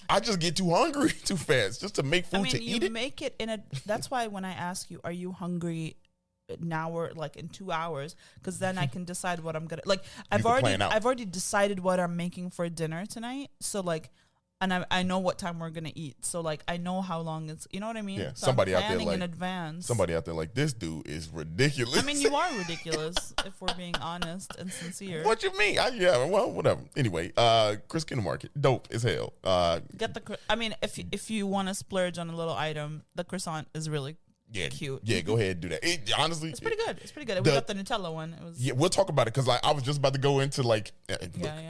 Speaker 3: I just get too hungry too fast just to make food to eat it.
Speaker 2: Make it in a. That's why when I ask you, are you hungry now or like in 2 hours? Because then I can decide what I'm gonna like. I've already decided what I'm making for dinner tonight. So like, and I know what time we're gonna eat. So like, I know how long it's. You know what I mean?
Speaker 3: Yeah.
Speaker 2: So
Speaker 3: somebody
Speaker 2: I'm
Speaker 3: out there like
Speaker 2: in advance.
Speaker 3: Somebody out there like this dude is ridiculous.
Speaker 2: I mean, you are ridiculous if we're being honest and sincere.
Speaker 3: What you mean? Well, whatever. Anyway, Chris Kindermarket, dope as hell.
Speaker 2: Get the. I mean, if you want to splurge on a little item, the croissant is really. Cute.
Speaker 3: Yeah, go ahead and do that. Honestly,
Speaker 2: it's pretty good. We got the Nutella one. It was.
Speaker 3: Yeah, we'll talk about it because I was just about to go into like.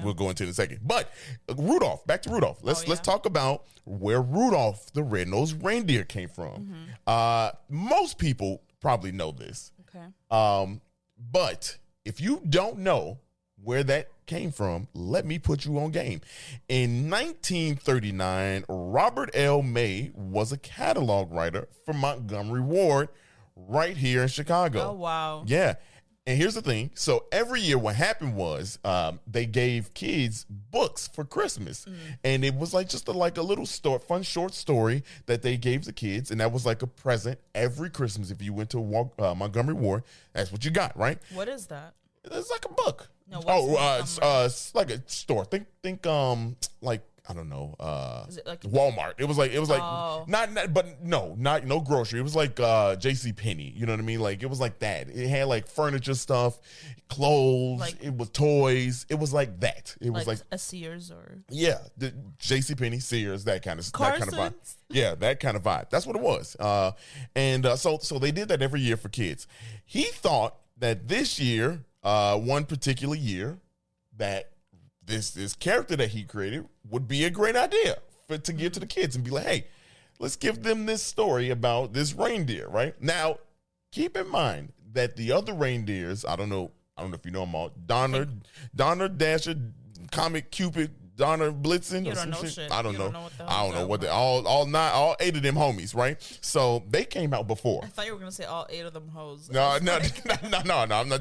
Speaker 3: We'll go into it in a second. But Rudolph, back to Rudolph. Let's talk about where Rudolph the Red-Nosed Reindeer came from. Most people probably know this.
Speaker 2: Okay.
Speaker 3: But if you don't know where that came from, let me put you on game. In 1939, Robert L. May was a catalog writer for Montgomery Ward right here in Chicago.
Speaker 2: Oh, wow.
Speaker 3: Yeah. And here's the thing. So every year what happened was they gave kids books for Christmas. And it was like just a little fun short story that they gave the kids. And that was like a present every Christmas. If you went to Montgomery Ward, that's what you got, right?
Speaker 2: What is that?
Speaker 3: It's like a book.
Speaker 2: No,
Speaker 3: it's like a store. Think like I don't know.
Speaker 2: Is it like
Speaker 3: Walmart? It was like no grocery. It was like J.C. Penney. You know what I mean? Like it was like that. It had like furniture stuff, clothes.
Speaker 2: Like,
Speaker 3: it was toys. It was like that. It was like
Speaker 2: a Sears or
Speaker 3: the J.C. Penney, Sears, that kind of vibe. Yeah, that kind of vibe. That's what it was. So they did that every year for kids. He thought that this year. One particular year that this character that he created would be a great idea to give to the kids and be like, hey, let's give them this story about this reindeer, right? Now, keep in mind that the other reindeers, I don't know if you know them all, Donner, Dasher, Comet, Cupid, Donner, Blitzen.
Speaker 2: You don't know shit.
Speaker 3: I don't know what they all 8 of them homies, right? So they came out before.
Speaker 2: I thought you were gonna say all 8 of them hoes.
Speaker 3: No, I'm not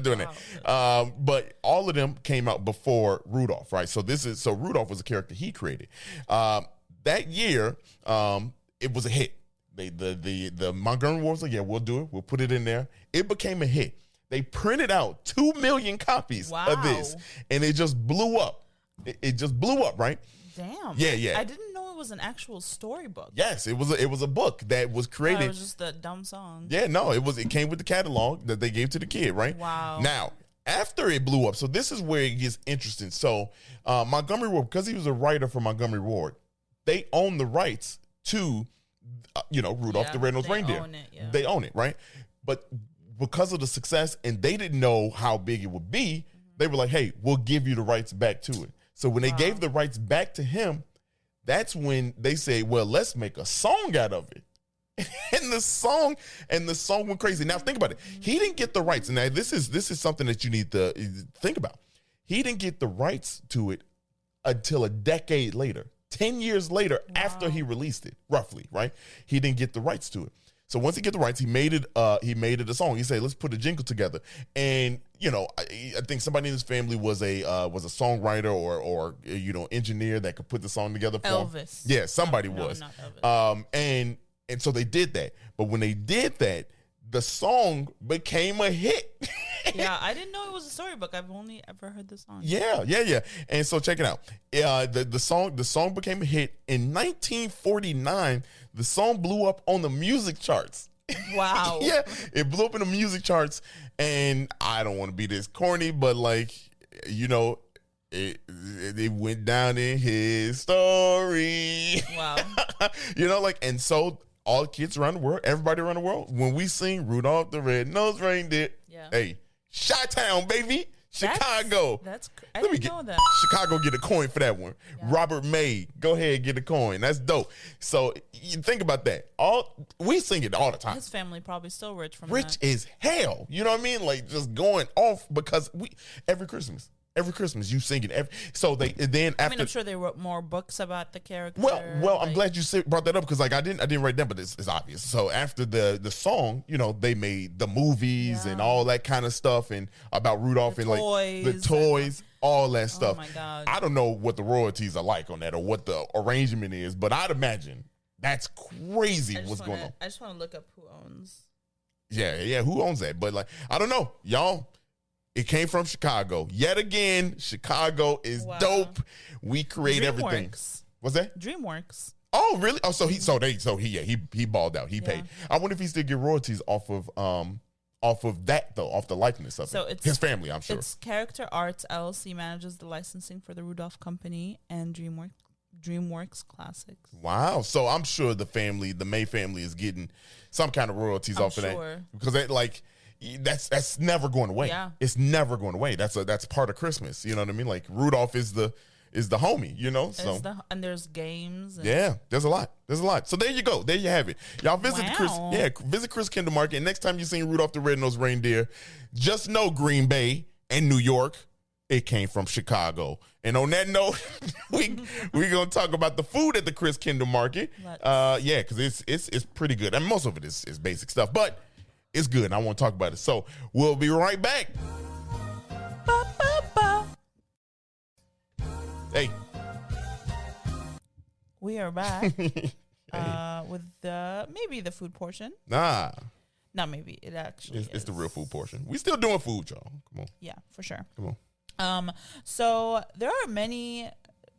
Speaker 3: doing that. But all of them came out before Rudolph, right? So Rudolph was a character he created. That year, it was a hit. The Montgomery Ward was like, yeah, we'll do it. We'll put it in there. It became a hit. They printed out 2 million copies of this, and it just blew up. It just blew up, right?
Speaker 2: Damn.
Speaker 3: Yeah.
Speaker 2: I didn't know it was an actual storybook.
Speaker 3: Yes, it was a book that was created.
Speaker 2: It was just a dumb song.
Speaker 3: Yeah, no, it came with the catalog that they gave to the kid, right?
Speaker 2: Wow.
Speaker 3: Now, after it blew up, so this is where it gets interesting. So Montgomery Ward, because he was a writer for Montgomery Ward, they own the rights to, Rudolph the Red-Nosed Reindeer. They own it, right? But because of the success, and they didn't know how big it would be, they were like, hey, we'll give you the rights back to it. So when they gave the rights back to him, that's when they say, well, let's make a song out of it. and the song went crazy. Now think about it. He didn't get the rights. Now this is something that you need to think about. He didn't get the rights to it until a decade later, 10 years later after he released it, roughly, right? He didn't get the rights to it. So once he get the rights, he made it a song. He said, let's put a jingle together. And, I think somebody in his family was a songwriter or engineer that could put the song together for
Speaker 2: Elvis.
Speaker 3: him. Yeah, somebody was.
Speaker 2: Not Elvis.
Speaker 3: And so they did that. But when they did that, the song became a hit.
Speaker 2: Yeah, I didn't know it was a storybook. I've only ever heard the song.
Speaker 3: Yeah. And so check it out. The song became a hit in 1949. The song blew up on the music charts.
Speaker 2: Wow.
Speaker 3: Yeah, it blew up in the music charts, and I don't want to be this corny, but it went down in history.
Speaker 2: Wow.
Speaker 3: And so all kids around the world, everybody around the world, when we sing Rudolph the Red-Nosed Reindeer, hey, Chi-Town, baby. Chicago.
Speaker 2: I didn't know that.
Speaker 3: Chicago get a coin for that one. Yeah. Robert May, go ahead, get a coin. That's dope. So you think about that. We sing it all the time.
Speaker 2: His family probably still rich from
Speaker 3: rich
Speaker 2: that.
Speaker 3: as hell. You know what I mean? Like just going off because every Christmas you sing it. So they then after. I mean,
Speaker 2: I'm sure they wrote more books about the character.
Speaker 3: Well, I'm glad you brought that up because like I didn't write that, but it's obvious. So after the song, they made the movies and all that kind of stuff and about Rudolph
Speaker 2: the
Speaker 3: and
Speaker 2: toys
Speaker 3: like the toys, all that stuff.
Speaker 2: Oh my God.
Speaker 3: I don't know what the royalties are like on that or what the arrangement is, but I'd imagine that's crazy what's going on.
Speaker 2: I just want to look up who owns.
Speaker 3: Yeah, who owns that? But like I don't know, y'all. It came from Chicago. Yet again, Chicago is dope. We create everything. What's that?
Speaker 2: DreamWorks.
Speaker 3: Oh, really? Oh, he balled out. He paid. I wonder if he still get royalties off of that though, off the likeness of it. His family, I'm sure.
Speaker 2: It's Character Arts LLC manages the licensing for the Rudolph Company and DreamWorks Classics.
Speaker 3: Wow. So I'm sure the May family is getting some kind of royalties off of that. Because that's never going away.
Speaker 2: Yeah.
Speaker 3: It's never going away. That's part of Christmas. You know what I mean? Like Rudolph is the homie,
Speaker 2: and there's games.
Speaker 3: There's a lot. So there you go. There you have it. Y'all visit visit Chris Kendall Market. And next time you see Rudolph the Red-Nosed Reindeer, just know Green Bay and New York, it came from Chicago. And on that note, we're gonna talk about the food at the Chris Kendall Market. Because it's pretty good. And most of it is basic stuff, but it's good, and I want to talk about it. So we'll be right back. Hey.
Speaker 2: We are back with maybe the food portion.
Speaker 3: Nah.
Speaker 2: Not maybe. It actually is.
Speaker 3: It's the real food portion. We still doing food, y'all. Come on.
Speaker 2: Yeah, for sure.
Speaker 3: Come
Speaker 2: on. So there are many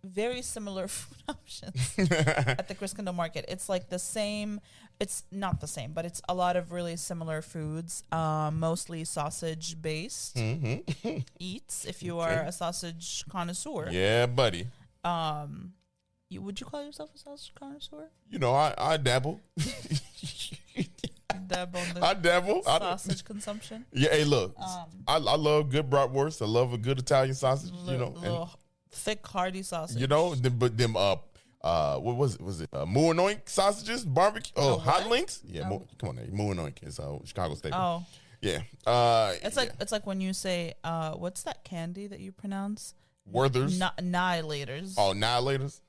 Speaker 2: very similar food options at the Chris Kendall Market. It's like the same. It's not the same, but it's a lot of really similar foods, mostly sausage based eats. If you are a sausage connoisseur,
Speaker 3: yeah, buddy.
Speaker 2: Would you call yourself a sausage connoisseur?
Speaker 3: I dabble.
Speaker 2: I dabble.
Speaker 3: Sausage
Speaker 2: consumption.
Speaker 3: Yeah, hey, look, I love good bratwurst. I love a good Italian sausage.
Speaker 2: Thick, hearty sausage.
Speaker 3: But them what was it? Was it Moorinoink sausages, barbecue? Hot links? Yeah, come on, Moorinoink is Chicago staple.
Speaker 2: Oh,
Speaker 3: yeah.
Speaker 2: It's like when you say what's that candy that you pronounce?
Speaker 3: Werther's.
Speaker 2: Annihilators.
Speaker 3: Oh, annihilators.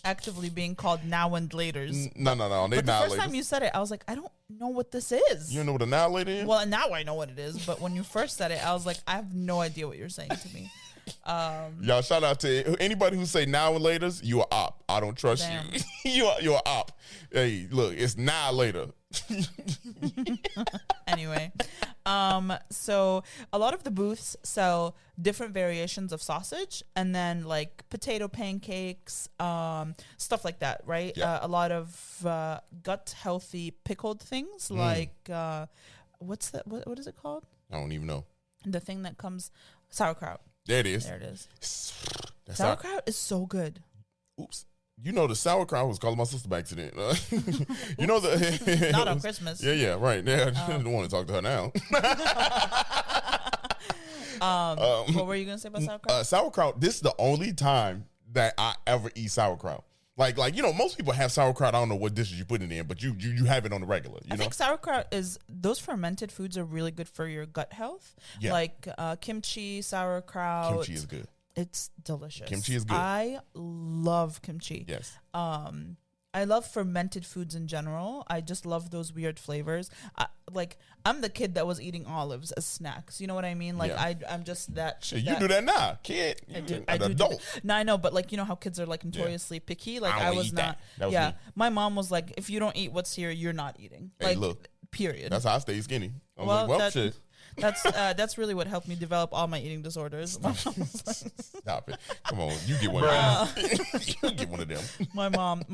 Speaker 2: Actively being called now and laters.
Speaker 3: No.
Speaker 2: But the first time you said it, I was like, I don't know what this is.
Speaker 3: You know what annihilator is?
Speaker 2: Well, now I know what it is. But when you first said it, I was like, I have no idea what you're saying to me.
Speaker 3: Y'all, shout out to anybody who say now and laters. You are op. I don't trust you. You're an op. Hey, look, it's now later.
Speaker 2: Anyway, so a lot of the booths sell different variations of sausage and then like potato pancakes, stuff like that, right?
Speaker 3: Yeah.
Speaker 2: A lot of gut healthy pickled things like what's that? What is it called?
Speaker 3: I don't even know.
Speaker 2: The thing that comes sauerkraut.
Speaker 3: There it is.
Speaker 2: Sauerkraut is so good.
Speaker 3: Oops. The sauerkraut was calling my sister by accident.
Speaker 2: Not on Christmas.
Speaker 3: Yeah, right. Yeah, I don't want to talk to her now.
Speaker 2: What were you gonna say about sauerkraut?
Speaker 3: Sauerkraut. This is the only time that I ever eat sauerkraut. Like most people have sauerkraut. I don't know what dishes you put it in, but you have it on the regular. I
Speaker 2: think sauerkraut those fermented foods are really good for your gut health. Yeah. Like kimchi, sauerkraut.
Speaker 3: Kimchi is good.
Speaker 2: It's delicious.
Speaker 3: Kimchi is good.
Speaker 2: I love kimchi.
Speaker 3: Yes.
Speaker 2: I love fermented foods in general. I just love those weird flavors. I'm the kid that was eating olives as snacks. You know what I mean? Like I'm just that.
Speaker 3: Shit, you do that now, kid.
Speaker 2: I do. No, I know, but like how kids are like notoriously picky. Like I was not. Yeah, my mom was like, if you don't eat what's here, you're not eating.
Speaker 3: Hey, look.
Speaker 2: Period.
Speaker 3: That's how I stay skinny. I was like, shit.
Speaker 2: That's really what helped me develop all my eating disorders.
Speaker 3: Stop it! Come on, you get one of them. You get one of them.
Speaker 2: My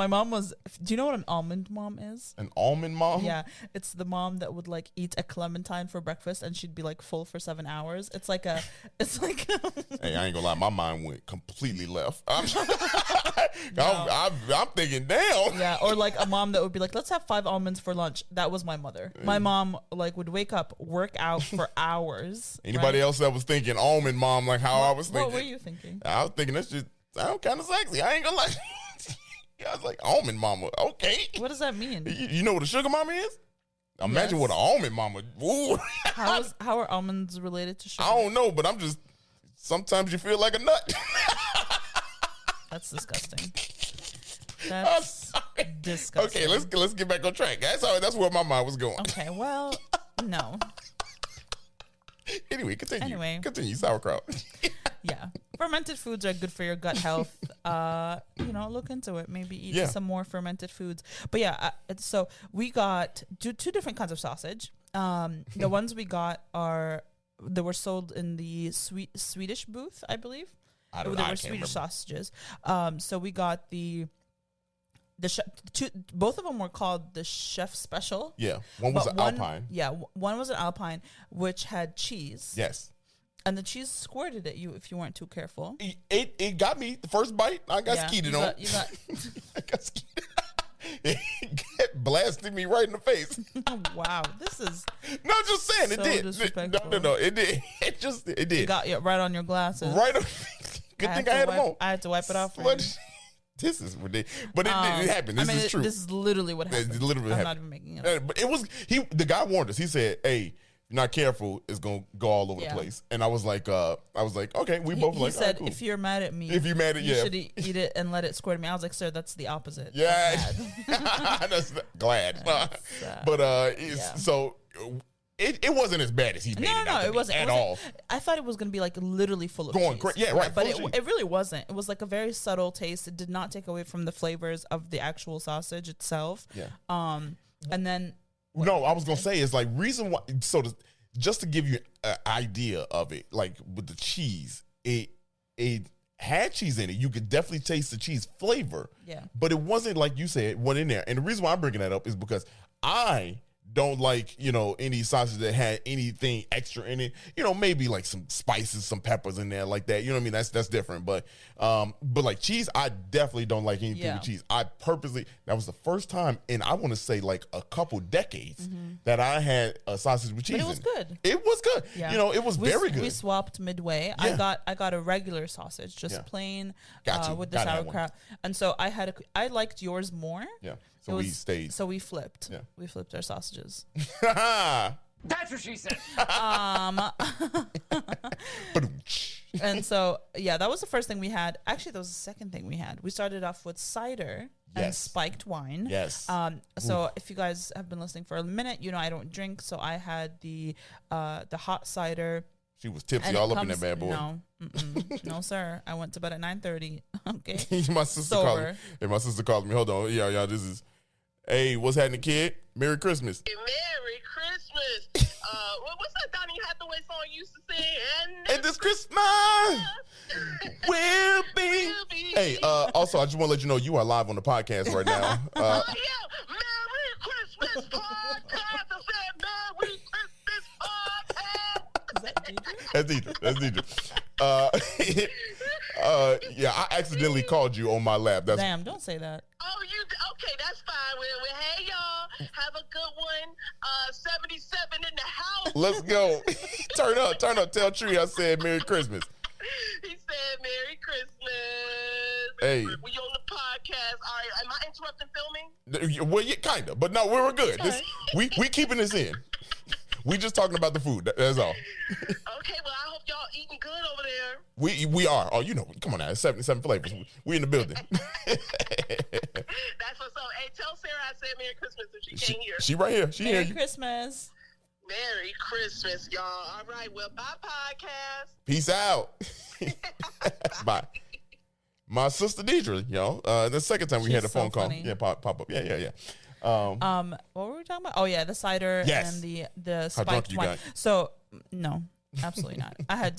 Speaker 2: mom was. Do you know what an almond mom is?
Speaker 3: An almond mom?
Speaker 2: Yeah, it's the mom that would like eat a clementine for breakfast and she'd be like full for 7 hours. It's like.
Speaker 3: Hey, I ain't gonna lie, my mind went completely left. I'm thinking, damn.
Speaker 2: Yeah, or like a mom that would be like, let's have 5 almonds for lunch. That was my mother. My mom like would wake up, work out for hours.
Speaker 3: Anybody else that was thinking almond mom like how I was thinking?
Speaker 2: What were you thinking?
Speaker 3: I was thinking that's just sound kind of sexy. I ain't gonna lie. I was like, almond mama. Okay.
Speaker 2: What does that mean?
Speaker 3: You know what a sugar mama is? Imagine what an almond mama. Ooh.
Speaker 2: How are almonds related to sugar?
Speaker 3: I don't know, but I'm just. Sometimes you feel like a nut.
Speaker 2: That's disgusting. That's disgusting.
Speaker 3: Okay, let's get back on track. That's where my mind was going.
Speaker 2: Okay, well, no.
Speaker 3: Anyway, continue. Sauerkraut.
Speaker 2: Yeah, fermented foods are good for your gut health. Look into it. Maybe eat some more fermented foods. But yeah, so we got two different kinds of sausage. The ones we got they were sold in the Swedish booth, I believe. They were Swedish sausages. So we got both of them were called the Chef Special.
Speaker 3: Yeah, one was an Alpine.
Speaker 2: Yeah, one was an Alpine, which had cheese.
Speaker 3: Yes.
Speaker 2: And the cheese squirted at you if you weren't too careful.
Speaker 3: It got me the first bite. I got skeeted on. I got skeeted. It blasted me right in the face.
Speaker 2: Wow, this is
Speaker 3: just saying
Speaker 2: so
Speaker 3: it did.
Speaker 2: Disrespectful.
Speaker 3: No, it did. It did.
Speaker 2: It got you right on your glasses.
Speaker 3: Right on. Good thing I had them on.
Speaker 2: I had to wipe it off for you.
Speaker 3: This is ridiculous, but it happened. This is true.
Speaker 2: This is literally what happened.
Speaker 3: It literally
Speaker 2: I'm
Speaker 3: happened.
Speaker 2: not even making it up.
Speaker 3: But it was the guy warned us. He said, "Hey, if you're not careful, it's gonna go all over the place." And I was like, okay, we both
Speaker 2: He said, cool. If you're mad at me, you should eat it and let it squirt me. I was like, sir, that's the opposite.
Speaker 3: Yeah, that's glad. But so. It wasn't as bad as he made it out to be at all.
Speaker 2: I thought it was going to be like literally full of cheese.
Speaker 3: Yeah, right.
Speaker 2: But it really wasn't. It was like a very subtle taste. It did not take away from the flavors of the actual sausage itself. Yeah. And then...
Speaker 3: No, I was going to say is like reason why... So just to give you an idea of it, like with the cheese, it had cheese in it. You could definitely taste the cheese flavor. Yeah. But it wasn't like you said, what in there. And the reason why I'm bringing that up is because I don't like, any sausage that had anything extra in it. Maybe like some spices, some peppers in there like that. You know what I mean? That's different. But like cheese, I definitely don't like anything with cheese. That was the first time in, I want to say like a couple decades that I had a sausage with cheese.
Speaker 2: But it was good.
Speaker 3: It was good. Yeah. It was very good.
Speaker 2: We swapped midway. Yeah. I got a regular sausage, just plain with the sauerkraut. And so I liked yours more. Yeah.
Speaker 3: So we stayed.
Speaker 2: So we flipped. Yeah. We flipped our sausages.
Speaker 4: That's what she said.
Speaker 2: And so, that was the first thing we had. Actually, that was the second thing we had. We started off with cider and spiked wine.
Speaker 3: Yes.
Speaker 2: So if you guys have been listening for a minute, I don't drink. So I had the hot cider.
Speaker 3: She was tipsy all up in that bad boy.
Speaker 2: No, no, sir. I went to bed at 9:30. Okay.
Speaker 3: My sister called me. Hold on, y'all. This is. Hey, what's happening, kid? Merry Christmas.
Speaker 4: Merry Christmas. What's that Donny Hathaway song you used to sing?
Speaker 3: And this Christmas will be. Hey, also, I just want to let you know you are live on the podcast right now.
Speaker 4: Merry Christmas podcast. I said Merry Christmas podcast.
Speaker 3: That's Deidre. I accidentally called you on my lap.
Speaker 2: Damn, don't say that.
Speaker 4: Oh, okay? That's fine. Well, hey, y'all, have a good one. 77 in the house.
Speaker 3: Let's go. Turn up. Tell Tree I said Merry Christmas.
Speaker 4: He said Merry Christmas.
Speaker 3: Hey,
Speaker 4: we on the podcast. All right, am I interrupting filming?
Speaker 3: Well, yeah, kind of, but no, we're good.
Speaker 4: Okay.
Speaker 3: We keeping this in. We just talking about the food. That's all.
Speaker 4: Okay, well, I hope y'all eating good over there.
Speaker 3: We are. Oh, come on now. It's 77 flavors. We in the building.
Speaker 4: That's what's up. Hey, tell Sarah I said Merry Christmas if she can't hear.
Speaker 3: She right here. She
Speaker 2: Merry
Speaker 3: hear you.
Speaker 2: Christmas.
Speaker 4: Merry Christmas, y'all. All right, well, bye, podcast.
Speaker 3: Peace out. Bye. My sister Deidre, y'all. The second time we had a phone call. Yeah, pop up. Yeah.
Speaker 2: What were we talking about? Oh yeah, the cider and the spiked wine. So no, absolutely not. I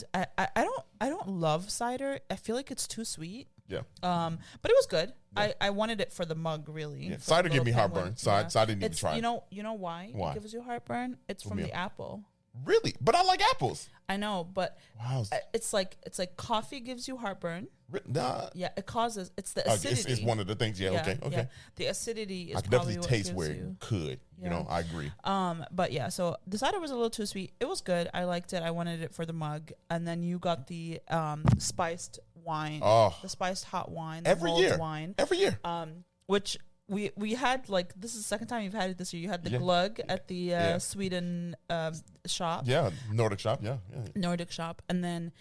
Speaker 2: don't love cider. I feel like it's too sweet. Yeah. But it was good. Yeah. I wanted it for the mug, really. Yeah.
Speaker 3: Cider give me heartburn, so I didn't even try it.
Speaker 2: You know why? It gives you heartburn? It's from the apple.
Speaker 3: Really? But I like apples.
Speaker 2: I know, but
Speaker 3: Wow.
Speaker 2: it's like coffee gives you heartburn.
Speaker 3: Nah.
Speaker 2: Yeah, it causes it's the
Speaker 3: Okay,
Speaker 2: acidity.
Speaker 3: it's one of the things. Yeah. Okay. Okay.
Speaker 2: Yeah. The acidity is
Speaker 3: I can
Speaker 2: probably
Speaker 3: definitely
Speaker 2: what
Speaker 3: taste
Speaker 2: gives
Speaker 3: where it
Speaker 2: you.
Speaker 3: could. You know, I agree.
Speaker 2: But yeah, so the cider was a little too sweet. It was good. I liked it. I wanted it for the mug. And then you got the spiced wine, the spiced hot wine, the
Speaker 3: Every
Speaker 2: mulled
Speaker 3: year.
Speaker 2: wine,
Speaker 3: Every year.
Speaker 2: which we had like this is the second time you've had it this year. You had the glug at the Sweden shop,
Speaker 3: Yeah, Nordic shop. Yeah.
Speaker 2: Nordic shop, and then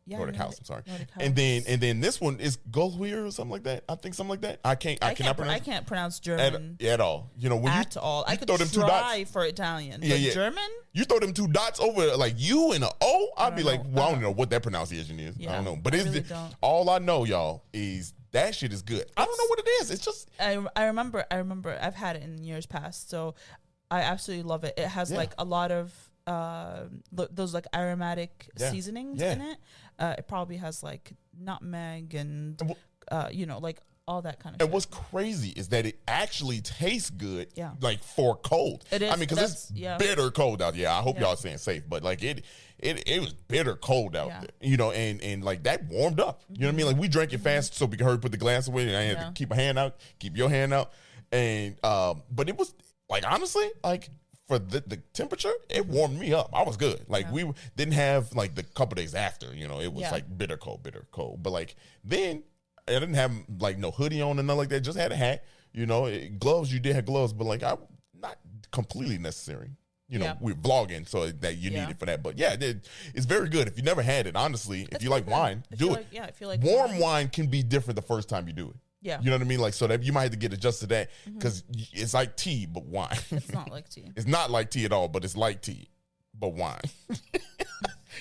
Speaker 3: Nordic House. I'm sorry.
Speaker 2: Nordic
Speaker 3: And
Speaker 2: House.
Speaker 3: then this one is Goldweir or something like that. I think something like that. I cannot pronounce.
Speaker 2: I can't pronounce German
Speaker 3: at all. You know when
Speaker 2: at all. I could
Speaker 3: throw them two
Speaker 2: try
Speaker 3: dots.
Speaker 2: for Italian,
Speaker 3: Yeah,
Speaker 2: but
Speaker 3: yeah.
Speaker 2: German.
Speaker 3: You throw them two dots over like U and a O, I'd be like, well, I don't know what that pronunciation is. I
Speaker 2: Yeah,
Speaker 3: don't know. But
Speaker 2: I
Speaker 3: it's
Speaker 2: really don't.
Speaker 3: all I know, y'all, is that shit is good. I don't know what it is. It's just
Speaker 2: I remember I've had it in years past, so I absolutely love it. It has like a lot of those like aromatic seasonings in it. It probably has like nutmeg and like all that kind of
Speaker 3: and
Speaker 2: shit.
Speaker 3: what's crazy is that it actually tastes good.
Speaker 2: Yeah.
Speaker 3: Like for cold.
Speaker 2: It is.
Speaker 3: I mean, because it's bitter cold out. Yeah, I hope y'all staying safe, but like it was bitter cold out there. You know, and like that warmed up. You know what I mean? Like we drank it fast so we could hurry put the glass away, and I had to keep a hand out, keep your hand out, and but it was like honestly like. For the temperature, it warmed me up. I was good. Like we didn't have like the couple days after, you know, it was like bitter cold. But like then I didn't have like no hoodie on and nothing like that. Just had a hat, you know, gloves. You did have gloves, but like not completely necessary. You know, we're vlogging, so that you need it for that. But yeah, it's very good. If you never had it, honestly, if you like wine, do it.
Speaker 2: I feel like
Speaker 3: warm wine can be different the first time you do it.
Speaker 2: Yeah.
Speaker 3: You know what I mean? Like, so that you might have to get adjusted to that because it's like tea, but wine.
Speaker 2: It's not like tea.
Speaker 3: It's not like tea at all, but it's like tea, but wine.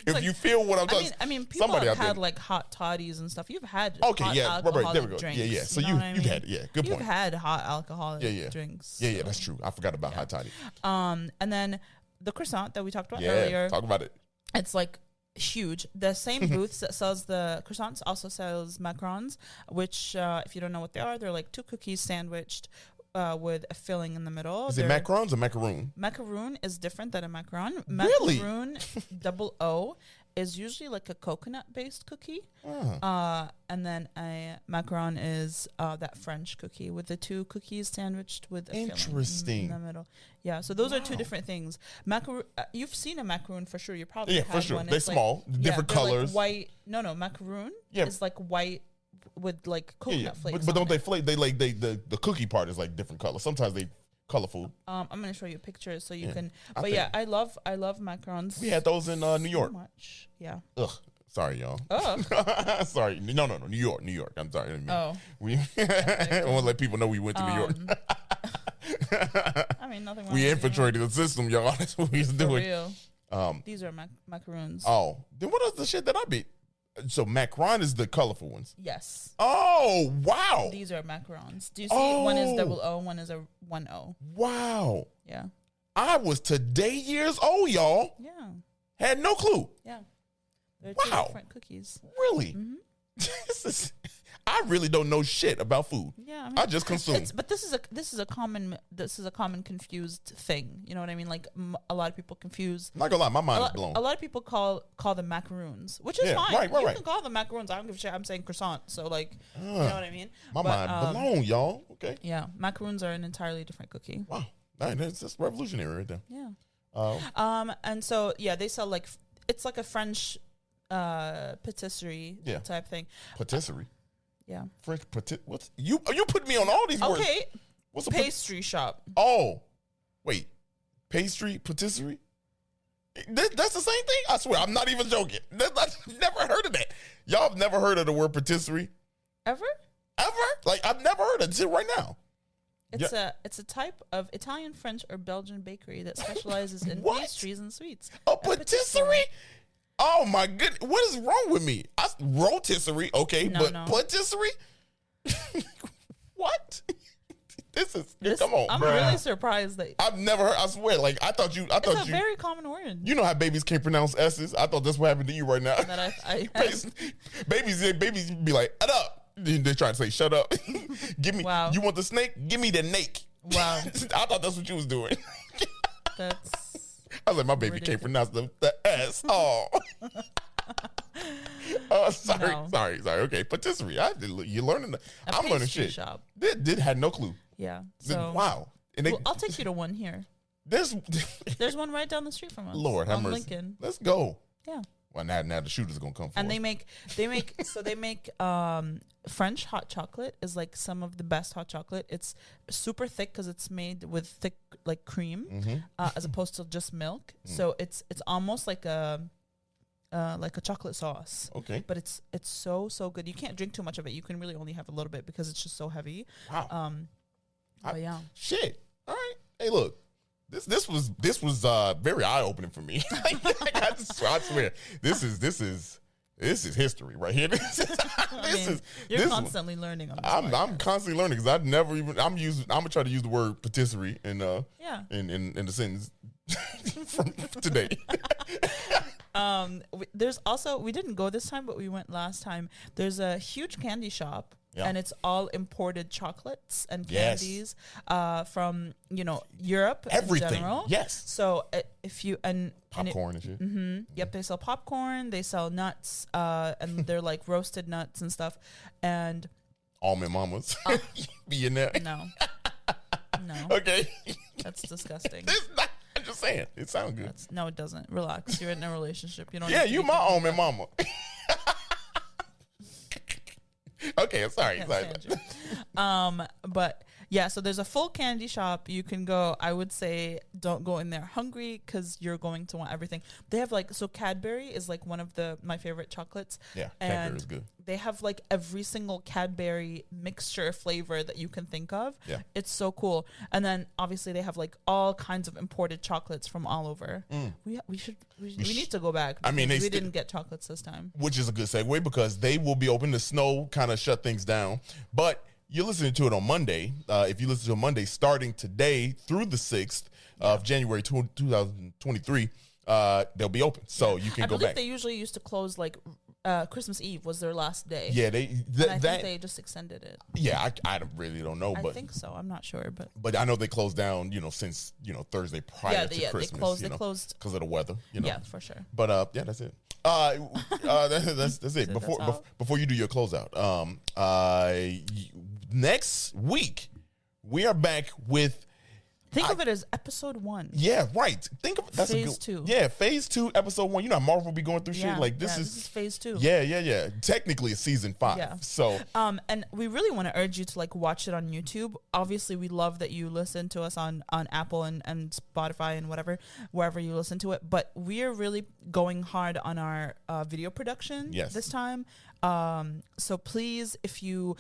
Speaker 3: If you feel what I'm talking
Speaker 2: I mean, people have had like hot toddies and stuff. You've had hot alcoholic
Speaker 3: there we go.
Speaker 2: drinks.
Speaker 3: Yeah. So
Speaker 2: you know what I
Speaker 3: you've
Speaker 2: mean?
Speaker 3: had it. Yeah, good point.
Speaker 2: You've had hot alcoholic drinks.
Speaker 3: Yeah, that's true. I forgot about hot toddy.
Speaker 2: And then the croissant that we talked about earlier.
Speaker 3: Talk about it.
Speaker 2: It's like huge. The same booth that sells the croissants also sells macarons, which if you don't know what they are, they're like two cookies sandwiched with a filling in the middle.
Speaker 3: Is it macarons or macaroon?
Speaker 2: Macaroon is different than a macaron.
Speaker 3: Really?
Speaker 2: Macaroon double O is usually like a coconut-based cookie. And then a macaron is that French cookie with the two cookies sandwiched with a filling in the middle. Yeah, so those are two different things. Macaroon, you've seen a macaroon for sure. You probably had
Speaker 3: for sure.
Speaker 2: one.
Speaker 3: They're
Speaker 2: It's
Speaker 3: small, different colors.
Speaker 2: Like white. No, macaroon is like white with like coconut flakes.
Speaker 3: But don't they flake? They like the cookie part is like different colors. Sometimes they colorful.
Speaker 2: I'm gonna show you pictures so you can. But I love macarons.
Speaker 3: We had those in New York.
Speaker 2: So much. Yeah.
Speaker 3: Ugh. Sorry, y'all.
Speaker 2: Oh.
Speaker 3: Sorry. No. New York. I'm sorry.
Speaker 2: Oh.
Speaker 3: I want to let people know we went to New York.
Speaker 2: I mean, nothing wrong
Speaker 3: We
Speaker 2: with
Speaker 3: infiltrated the system, y'all. That's what we was
Speaker 2: For
Speaker 3: doing.
Speaker 2: real. These are macaroons.
Speaker 3: Oh. Then what is the shit that I beat? So macaron is the colorful ones.
Speaker 2: Yes.
Speaker 3: Oh, wow.
Speaker 2: These are macarons. Do you see? One is double O, one is a 1O.
Speaker 3: Wow.
Speaker 2: Yeah.
Speaker 3: I was today years old, y'all.
Speaker 2: Yeah.
Speaker 3: Had no clue.
Speaker 2: Yeah. They're two
Speaker 3: Wow.
Speaker 2: different cookies.
Speaker 3: Really? I really don't know shit about food.
Speaker 2: Yeah, I, mean,
Speaker 3: I just consume.
Speaker 2: But this is a common confused thing. You know what I mean? Like a lot of people confuse.
Speaker 3: I'm not gonna lie, my mind is blown.
Speaker 2: A lot of people call them macaroons, which is fine.
Speaker 3: Right.
Speaker 2: You can call them macaroons. I don't give a shit. I'm saying croissant. So like, you know what I mean?
Speaker 3: My mind blown, y'all. Okay.
Speaker 2: Yeah, macaroons are an entirely different cookie.
Speaker 3: Wow, that's revolutionary right there.
Speaker 2: Yeah. And so they sell like it's like a French patisserie type thing.
Speaker 3: Patisserie.
Speaker 2: Yeah.
Speaker 3: French what's you put me on all these words.
Speaker 2: Okay.
Speaker 3: What's a
Speaker 2: pastry shop?
Speaker 3: Oh, wait, pastry patisserie. That's the same thing. I swear, I'm not even joking. I've never heard of that. Y'all have never heard of the word patisserie
Speaker 2: Ever?
Speaker 3: Like I've never heard of it until right now.
Speaker 2: It's a type of Italian, French, or Belgian bakery that specializes in
Speaker 3: What?
Speaker 2: pastries and sweets.
Speaker 3: A patisserie? Oh my goodness! What is wrong with me? Rotisserie, okay, but patisserie? What? Come on,
Speaker 2: I'm
Speaker 3: bruh.
Speaker 2: really surprised that
Speaker 3: I've never heard. I swear, like I thought
Speaker 2: it's a very common word.
Speaker 3: You know how babies can't pronounce S's? I thought that's what happened to you right now.
Speaker 2: That I
Speaker 3: babies be like, "Shut up!" They're trying to say, "Shut up." Give me.
Speaker 2: Wow.
Speaker 3: You want the snake? Give me the snake.
Speaker 2: Wow.
Speaker 3: I thought that's what you was doing.
Speaker 2: That's
Speaker 3: I was like, my baby can't pronounce the S. Oh. Sorry. Okay, patisserie. You're learning. I'm learning shit.
Speaker 2: Shop.
Speaker 3: Had no clue.
Speaker 2: Yeah. So
Speaker 3: wow. And
Speaker 2: I'll take you to one here.
Speaker 3: There's
Speaker 2: one right down the street from us.
Speaker 3: Lord have mercy.
Speaker 2: Lincoln.
Speaker 3: Let's go.
Speaker 2: Yeah.
Speaker 3: Well, now the shooter's gonna come for
Speaker 2: and
Speaker 3: us.
Speaker 2: they make French hot chocolate is like some of the best hot chocolate. It's super thick because it's made with thick like cream as opposed to just milk. So it's almost like a chocolate sauce.
Speaker 3: Okay.
Speaker 2: But it's so good. You can't drink too much of it. You can really only have a little bit because it's just so heavy.
Speaker 3: Wow.
Speaker 2: But yeah.
Speaker 3: Shit. All right. Hey, look. This was very eye opening for me. I swear, this is history right here.
Speaker 2: You're constantly learning on this
Speaker 3: I'm constantly learning because I've never even I'm gonna try to use the word patisserie in the sentence from today.
Speaker 2: There's also, we didn't go this time, but we went last time. There's a huge candy shop. Yeah. And it's all imported chocolates and candies from Europe.
Speaker 3: Everything.
Speaker 2: In general.
Speaker 3: Yes.
Speaker 2: So if you
Speaker 3: popcorn and shit.
Speaker 2: Yep, they sell popcorn. They sell nuts, and they're like roasted nuts and stuff. And
Speaker 3: almond mamas be in there.
Speaker 2: No.
Speaker 3: Okay.
Speaker 2: That's disgusting.
Speaker 3: I'm just saying. It sounds good.
Speaker 2: No, it doesn't. Relax. You're in a relationship. You don't.
Speaker 3: Yeah, you my almond mama. Okay, sorry.
Speaker 2: But yeah, so there's a full candy shop. You can go. I would say don't go in there hungry because you're going to want everything. They have Cadbury is like one of my favorite chocolates.
Speaker 3: Yeah, Cadbury is good.
Speaker 2: They have like every single Cadbury mixture flavor that you can think of.
Speaker 3: Yeah,
Speaker 2: it's so cool. And then obviously they have like all kinds of imported chocolates from all over. We need to go back.
Speaker 3: I mean,
Speaker 2: we didn't get chocolates this time,
Speaker 3: which is a good segue because they will be open. The snow kind of shut things down, but you're listening to it on Monday. If you listen to it Monday, starting today through the 6th of January 2023, they'll be open. So you can go back.
Speaker 2: They usually used to close like Christmas Eve was their last day.
Speaker 3: Yeah,
Speaker 2: I think they just extended it.
Speaker 3: Yeah, I really don't know, but
Speaker 2: I think so. I'm not sure,
Speaker 3: but I know they closed down. Since Thursday prior to Christmas.
Speaker 2: They closed
Speaker 3: because of the weather.
Speaker 2: Yeah, for sure.
Speaker 3: But yeah, that's it. That's it. Before you do your closeout, next week we are back with.
Speaker 2: Think of it as episode 1.
Speaker 3: Yeah, right. Think of that's
Speaker 2: phase 2.
Speaker 3: Yeah, phase 2, episode 1. Marvel will be going through shit like this.
Speaker 2: This is phase 2.
Speaker 3: Yeah. Technically, it's season 5.
Speaker 2: Yeah.
Speaker 3: So,
Speaker 2: and we really want to urge you to watch it on YouTube. Obviously, we love that you listen to us on Apple and Spotify and wherever you listen to it. But we are really going hard on our video production this time. So please, even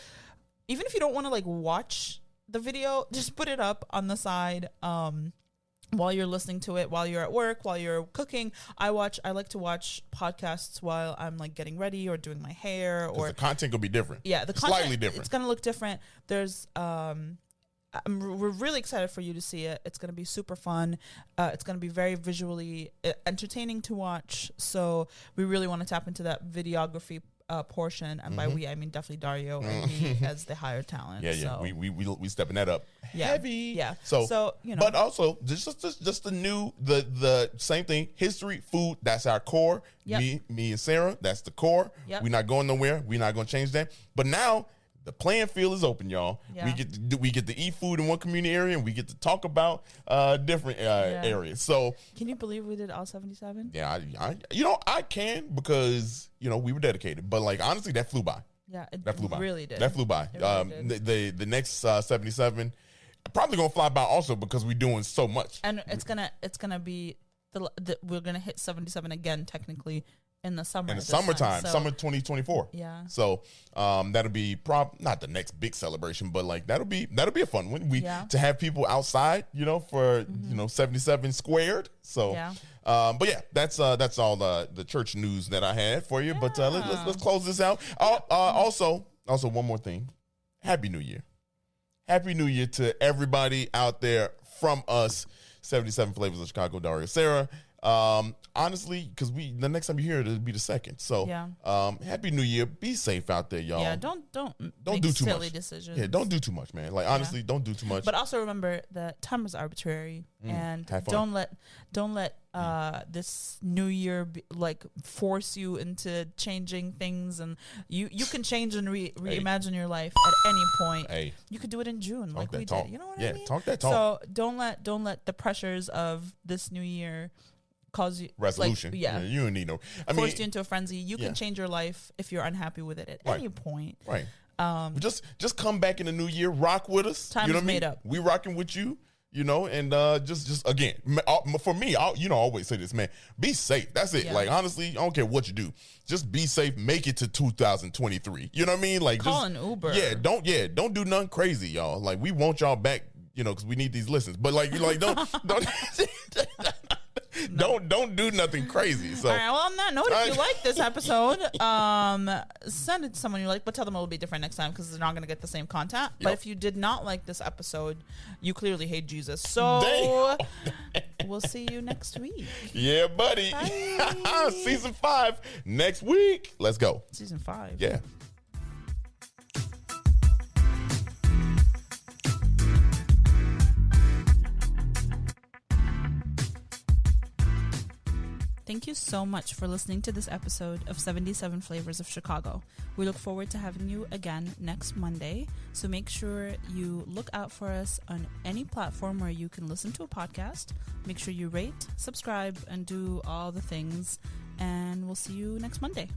Speaker 2: if you don't want to watch the video, just put it up on the side while you're listening to it, while you're at work, while you're cooking. I like to watch podcasts while I'm getting ready or doing my hair, or
Speaker 3: the content will be different.
Speaker 2: Yeah, the content,
Speaker 3: slightly different.
Speaker 2: It's gonna look different. There's we're really excited for you to see it. It's gonna be super fun. It's gonna be very visually entertaining to watch. So we really want to tap into that videography portion, and by we I mean definitely Dario and me as the hired talent.
Speaker 3: Yeah.
Speaker 2: So.
Speaker 3: We stepping that up heavy.
Speaker 2: Yeah.
Speaker 3: So but also just the same thing. History, food. That's our core. Yep. Me and Sarah. That's the core.
Speaker 2: Yep.
Speaker 3: We're not going nowhere. We're not going to change that. But now the playing field is open, y'all. Yeah. We get to eat food in one community area, and we get to talk about different areas. So
Speaker 2: can you believe we did all 77?
Speaker 3: Yeah, I can because we were dedicated. But honestly, that flew by.
Speaker 2: Yeah,
Speaker 3: that flew by.
Speaker 2: Really did.
Speaker 3: That flew by. Really did. The next 77 probably gonna fly by also because we're doing so much.
Speaker 2: And it's gonna be we're gonna hit 77 again technically. In the summer.
Speaker 3: In the summertime, summer 2024.
Speaker 2: Yeah.
Speaker 3: So that'll be not the next big celebration, but that'll be a fun one. To have people outside, for 77 squared. So but yeah, that's all the church news that I had for you. Yeah. But let's close this out. Also one more thing. Happy New Year. Happy New Year to everybody out there from us. 77 Flavors of Chicago, Dario, Sarah. Honestly, because the next time you hear it, it'll be the 2nd. So, Happy New Year. Be safe out there, y'all.
Speaker 2: Yeah, don't make
Speaker 3: do too
Speaker 2: silly
Speaker 3: much
Speaker 2: decisions.
Speaker 3: Yeah, don't do too much, man. Like honestly, don't do too much.
Speaker 2: But also remember that time is arbitrary, and don't let this New Year force you into changing things. And you can change and reimagine your life at any point.
Speaker 3: Hey,
Speaker 2: you could do it in June, like we
Speaker 3: talk.
Speaker 2: did. You know what
Speaker 3: I
Speaker 2: mean? Yeah,
Speaker 3: talk that talk.
Speaker 2: So don't let the pressures of this New Year cause you
Speaker 3: resolution. You don't need no.
Speaker 2: Forced you into a frenzy. You can change your life if you're unhappy with it at any point.
Speaker 3: Right. Just come back in the new year, rock with us.
Speaker 2: Time is made up.
Speaker 3: We rocking with you. And just again, for me, I always say this, man. Be safe. That's it. Yeah. Like honestly, I don't care what you do. Just be safe. Make it to 2023. You know what I mean? Like
Speaker 2: call an Uber.
Speaker 3: Don't do nothing crazy, y'all. Like we want y'all back. Because we need these listens. But don't do nothing crazy. So,
Speaker 2: all right. Well, on that note, if you like this episode, send it to someone you like, but tell them it will be different next time because they're not going to get the same content. But if you did not like this episode, you clearly hate Jesus. So we'll see you next week.
Speaker 3: Yeah, buddy. Season 5 next week. Let's go.
Speaker 2: Season 5.
Speaker 3: Yeah.
Speaker 2: Thank you so much for listening to this episode of 77 Flavors of Chicago. We look forward to having you again next Monday. So make sure you look out for us on any platform where you can listen to a podcast. Make sure you rate, subscribe, and do all the things. And we'll see you next Monday.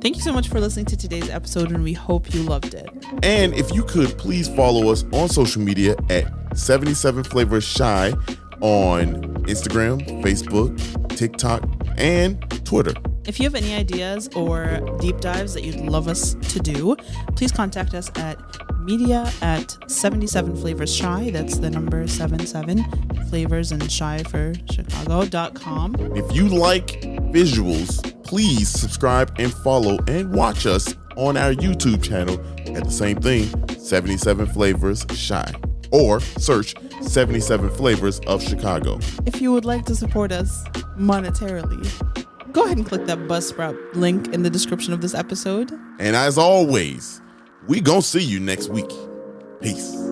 Speaker 2: Thank you so much for listening to today's episode, and we hope you loved it.
Speaker 3: And if you could, please follow us on social media at 77 Flavors Shy on Instagram, Facebook, TikTok, and Twitter.
Speaker 2: If you have any ideas or deep dives that you'd love us to do, please contact us at media@77flavorsshy. That's the number 77 flavors and shy for Chicago.com.
Speaker 3: If you like visuals, please subscribe and follow and watch us on our YouTube channel at the same thing, 77 Flavors Shy, or search 77 Flavors of Chicago.
Speaker 2: If you would like to support us monetarily, go ahead and click that Buzzsprout link in the description of this episode.
Speaker 3: And as always, we gonna see you next week. Peace.